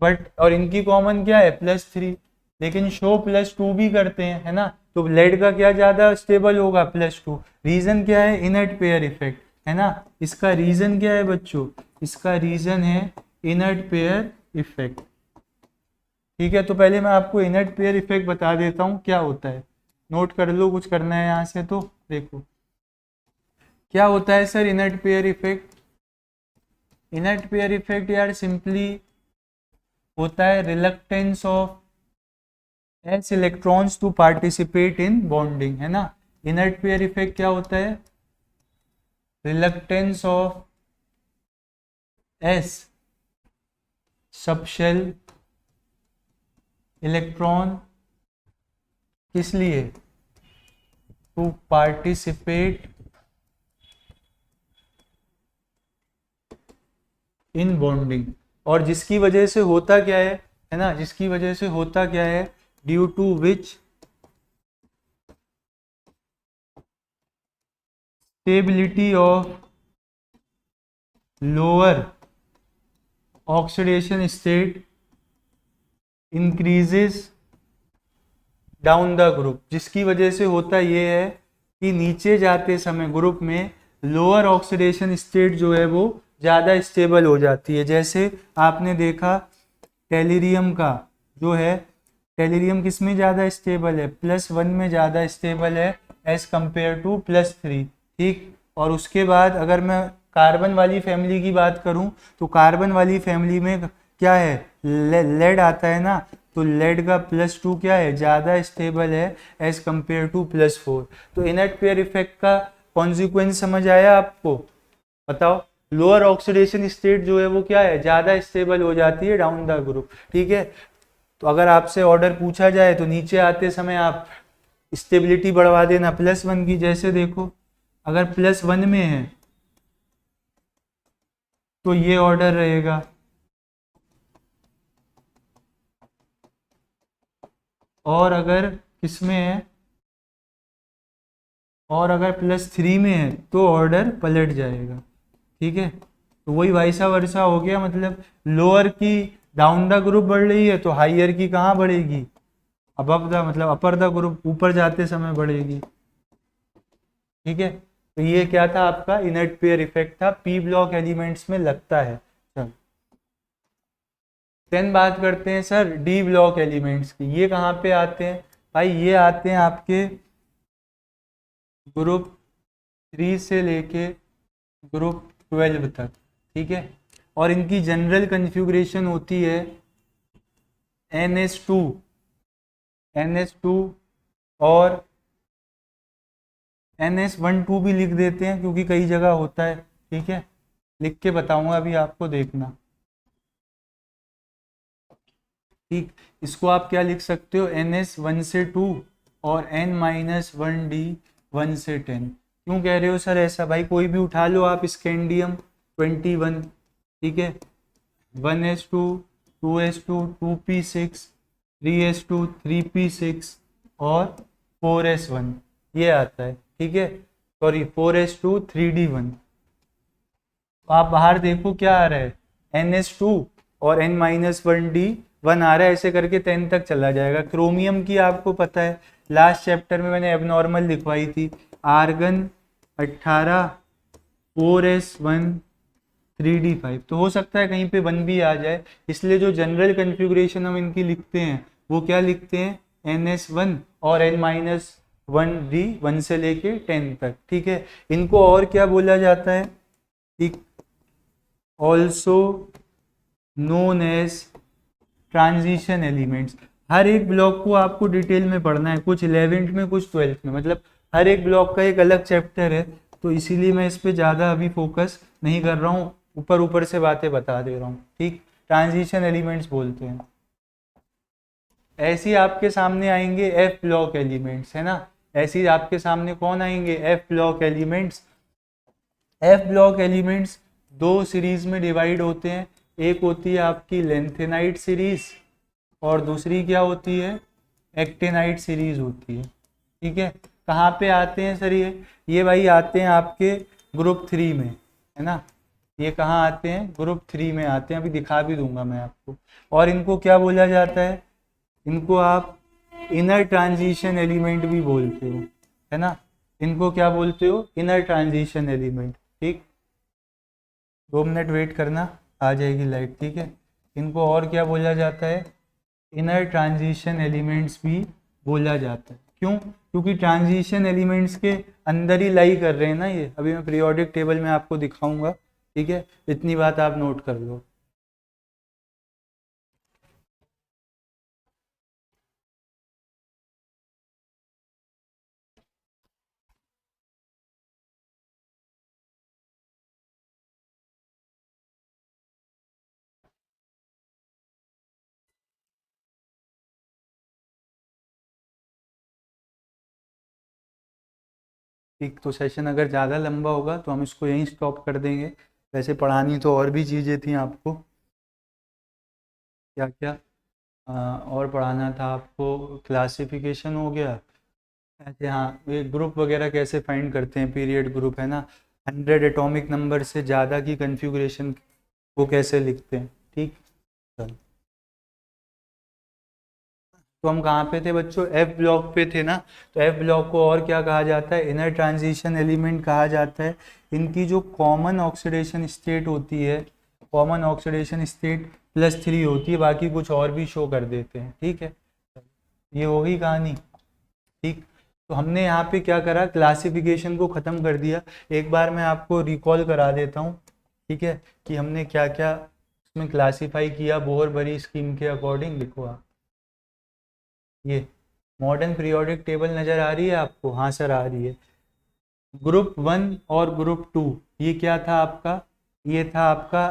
बट और इनकी कॉमन क्या है +3, लेकिन शो +2 भी करते हैं, है ना, तो लेड का क्या ज्यादा स्टेबल होगा +2। रीजन क्या है इनर्ट पेयर इफेक्ट, है ना, इसका रीजन क्या है बच्चों, इसका रीजन है इनर्ट पेयर इफेक्ट, ठीक है। तो पहले मैं आपको इनर्ट पेयर इफेक्ट बता देता हूँ क्या होता है, नोट कर लो, कुछ करना है यहाँ से तो देखो क्या होता है sir inert pair effect. Inert pair effect यार सिंपली होता है reluctance of s electrons to participate in bonding, है ना। इनर्ट पेयर इफेक्ट क्या होता है, reluctance of s subshell electron, किस लिए, टू पार्टिसिपेट इन बॉन्डिंग, और जिसकी वजह से होता क्या है ना, जिसकी वजह से होता क्या है, due to which stability of lower oxidation state increases down the group, जिसकी वजह से होता ये है कि नीचे जाते समय ग्रुप में लोअर ऑक्सीडेशन स्टेट जो है वो ज़्यादा स्टेबल हो जाती है। जैसे आपने देखा टेलिरियम का जो है, टेलिरियम किस में ज़्यादा स्टेबल है, +1 में ज़्यादा स्टेबल है एज़ कंपेयर टू +3। ठीक, और उसके बाद अगर मैं कार्बन वाली फैमिली की बात करूं तो कार्बन वाली फैमिली में क्या है, लेड आता है ना, तो लेड का +2 क्या है, ज़्यादा स्टेबल है एज कंपेयर टू +4। तो इनर्ट पेयर इफेक्ट का कॉन्सिक्वेंस समझ आया आपको? बताओ। लोअर ऑक्सीडेशन स्टेट जो है वो क्या है, ज़्यादा स्टेबल हो जाती है डाउन द ग्रुप। ठीक है, तो अगर आपसे ऑर्डर पूछा जाए तो नीचे आते समय आप स्टेबिलिटी बढ़वा देना +1 की। जैसे देखो अगर +1 में है तो ये ऑर्डर रहेगा, और अगर किसमें है, और अगर +3 में है तो ऑर्डर पलट जाएगा। ठीक है, तो वही वैसा वर्षा हो गया, मतलब लोअर की डाउन द ग्रुप बढ़ रही है तो हाइयर की कहाँ बढ़ेगी, अबव द, मतलब अपर द ग्रुप, ऊपर जाते समय बढ़ेगी। ठीक है, तो ये क्या था आपका इनर्ट पेयर इफेक्ट था, पी ब्लॉक एलिमेंट्स में लगता है। चल देन बात करते हैं सर डी ब्लॉक एलिमेंट्स की। ये कहाँ पे आते हैं भाई, ये आते हैं आपके ग्रुप 3 से लेके ग्रुप 12 तक। ठीक है, और इनकी जनरल कन्फिग्रेशन होती है NH2 और NH12 भी लिख देते हैं क्योंकि कई जगह होता है। ठीक है, लिख के बताऊंगा अभी आपको, देखना। ठीक, इसको आप क्या लिख सकते हो, NH1 से 2 और N-1D 1 से 10। क्यों कह रहे हो सर ऐसा, भाई कोई भी उठा लो आप, स्कैंडियम 21। ठीक है, 1s2 2s2 2p6 3s2 3p6 और 4s1 ये आता है। ठीक है, सॉरी 4s2 3d1। तो आप बाहर देखो क्या आ रहा है, NH2 और N-1D 1 आ रहा है, ऐसे करके 10 तक चला जाएगा। क्रोमियम की आपको पता है, लास्ट चैप्टर में मैंने एबनॉर्मल लिखवाई थी, आर्गन 18 4s1 3d5। तो हो सकता है कहीं पे 1 भी आ जाए, इसलिए जो जनरल कन्फिग्रेशन हम इनकी लिखते हैं वो क्या लिखते हैं, NS1 और N-1D 1 से लेके 10 तक। ठीक है, इनको और क्या बोला जाता है, also known as transition elements. हर एक ब्लॉक को आपको डिटेल में पढ़ना है, कुछ 11th में कुछ 12th में, मतलब हर एक ब्लॉक का एक अलग चैप्टर है, तो इसीलिए मैं इस पर ज़्यादा अभी फोकस नहीं कर रहा हूँ, ऊपर ऊपर से बातें बता दे रहा हूँ। ठीक, ट्रांजिशन एलिमेंट्स बोलते हैं। ऐसे ही आपके सामने आएंगे एफ ब्लॉक एलिमेंट्स, है ना, ऐसे ही आपके सामने कौन आएंगे, F block elements. F block elements दो सीरीज में डिवाइड होते हैं, एक होती है आपकी लेंथेनाइट सीरीज और दूसरी क्या होती है, एक्टेनाइट सीरीज होती है। ठीक है, कहाँ पे आते हैं सर ये भाई आते हैं आपके ग्रुप 3 में, है ना, ये कहाँ आते हैं, ग्रुप 3 में आते हैं, अभी दिखा भी दूंगा मैं आपको। और इनको क्या बोला जाता है, इनको आप इनर ट्रांजिशन एलिमेंट भी बोलते हो, है ना, इनको क्या बोलते हो, इनर ट्रांजिशन एलिमेंट। ठीक, 2 मिनट वेट करना, आ जाएगी लाइट। ठीक है, इनको और क्या बोला जाता है, इनर ट्रांजिशन एलिमेंट्स भी बोला जाता है। क्यों, क्योंकि ट्रांजिशन एलिमेंट्स के अंदर ही लाई कर रहे हैं ना ये, अभी मैं पीरियोडिक टेबल में आपको दिखाऊंगा। ठीक है, इतनी बात आप नोट कर लो। ठीक, तो सेशन अगर ज़्यादा लंबा होगा तो हम इसको यहीं स्टॉप कर देंगे। वैसे पढ़ानी तो और भी चीज़ें थी आपको, क्या क्या और पढ़ाना था आपको, क्लासिफिकेशन हो गया। ऐसे हाँ, ये ग्रुप वगैरह कैसे फाइंड करते हैं, पीरियड ग्रुप, है ना, 100 एटॉमिक नंबर से ज़्यादा की कन्फिग्रेशन को कैसे लिखते हैं। ठीक, चलो। तो हम कहाँ पे थे बच्चों, एफ ब्लॉक पे थे ना। तो एफ ब्लॉक को और क्या कहा जाता है, इनर ट्रांजिशन एलिमेंट कहा जाता है। इनकी जो कॉमन ऑक्सीडेशन स्टेट होती है, कॉमन ऑक्सीडेशन स्टेट +3 होती है, बाकी कुछ और भी शो कर देते हैं। ठीक है, ये हो गई कहानी। ठीक, तो हमने यहाँ पे क्या करा, क्लासिफिकेशन को ख़त्म कर दिया। एक बार मैं आपको रिकॉल करा देता हूँ, ठीक है, कि हमने क्या क्या उसमें क्लासीफाई किया बोहर बरी स्कीम के अकॉर्डिंग। देखो आप, ये मॉडर्न पीरियोडिक टेबल नज़र आ रही है आपको? हाँ सर आ रही है। ग्रुप 1 और ग्रुप 2 ये क्या था आपका, ये था आपका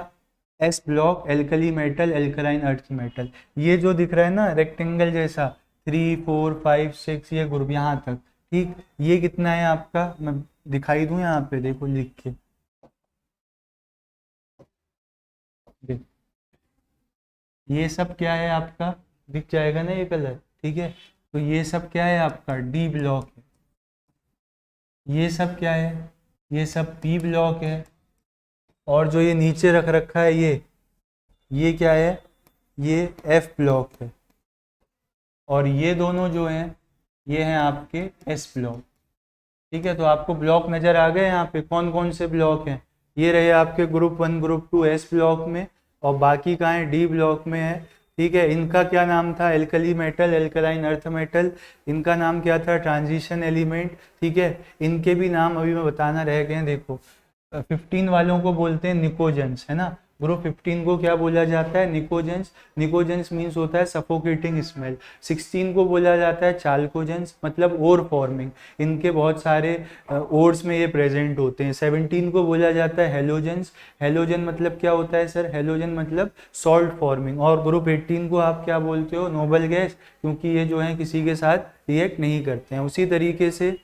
S block, alkali metal, alkaline earth metal. ये जो दिख रहा है ना रेक्टेंगल जैसा, 3 4 5 6 ये ग्रुप यहाँ तक। ठीक, ये कितना है आपका, मैं दिखाई दूँ यहाँ पे, देखो लिख के, देख ये सब क्या है आपका, दिख जाएगा ना ये कलर। ठीक है, तो ये सब क्या है आपका, डी ब्लॉक है। ये सब क्या है, ये सब पी ब्लॉक है। और जो ये नीचे रख रखा है ये क्या है, ये एफ ब्लॉक है। और ये दोनों जो हैं ये हैं आपके एस ब्लॉक। ठीक है, तो आपको ब्लॉक नज़र आ गए यहाँ पे, कौन कौन से ब्लॉक हैं। ये रहे आपके ग्रुप 1 ग्रुप 2 एस ब्लॉक में, और बाकी कहाँ है, डी ब्लॉक में है। ठीक है, इनका क्या नाम था, alkali metal, alkaline earth metal. इनका नाम क्या था, ट्रांजिशन एलिमेंट। ठीक है, इनके भी नाम अभी मैं बताना रह गए हैं। देखो 15 वालों को बोलते हैं निकोजेंस, है ना। ग्रुप 15 को क्या बोला जाता है, निकोजेंस। निकोजेंस मीन्स होता है सफोकेटिंग स्मेल। 16 को बोला जाता है चाल्कोजेंस, मतलब ओर फॉर्मिंग। इनके बहुत सारे ओर्स में ये प्रेजेंट होते हैं। 17 को बोला जाता है हेलोजेंस। हेलोजन मतलब क्या होता है सर, हेलोजन मतलब सॉल्ट फॉर्मिंग। और ग्रुप 18 को आप क्या बोलते हो, नोबल गैस, क्योंकि ये जो है किसी के साथ रिएक्ट नहीं करते हैं। उसी तरीके से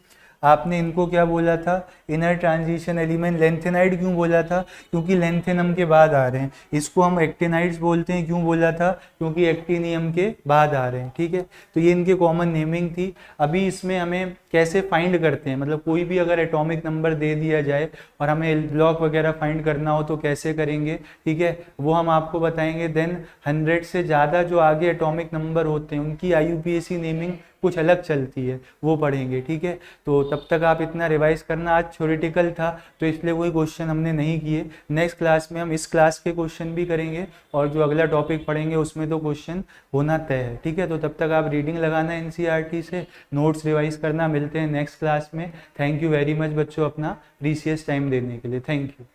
आपने इनको क्या बोला था, इनर ट्रांजिशन एलिमेंट। लेंथेनाइड क्यों बोला था, क्योंकि लेंथेनम के बाद आ रहे हैं। इसको हम एक्टिनाइड्स बोलते हैं, क्यों बोला था, क्योंकि एक्टिनियम के बाद आ रहे हैं। ठीक है, तो ये इनके कॉमन नेमिंग थी। अभी इसमें हमें कैसे फाइंड करते हैं, मतलब कोई भी अगर एटॉमिक नंबर दे दिया जाए और हमें ब्लॉक वगैरह फाइंड करना हो तो कैसे करेंगे। ठीक है, वो हम आपको बताएंगे। देन 100 से ज़्यादा जो आगे एटॉमिक नंबर होते हैं उनकी IUPAC नेमिंग कुछ अलग चलती है, वो पढ़ेंगे। ठीक है, तो तब तक आप इतना रिवाइज करना। आज थ्योरेटिकल था तो इसलिए कोई क्वेश्चन हमने नहीं किए। नेक्स्ट क्लास में हम इस क्लास के क्वेश्चन भी करेंगे, और जो अगला टॉपिक पढ़ेंगे उसमें तो क्वेश्चन होना तय है। ठीक है, तो तब तक आप रीडिंग लगाना NCERT से, नोट्स रिवाइज करना। मिलते हैं नेक्स्ट क्लास में। थैंक यू वेरी मच बच्चों अपना प्रीसियस टाइम देने के लिए। Thank you.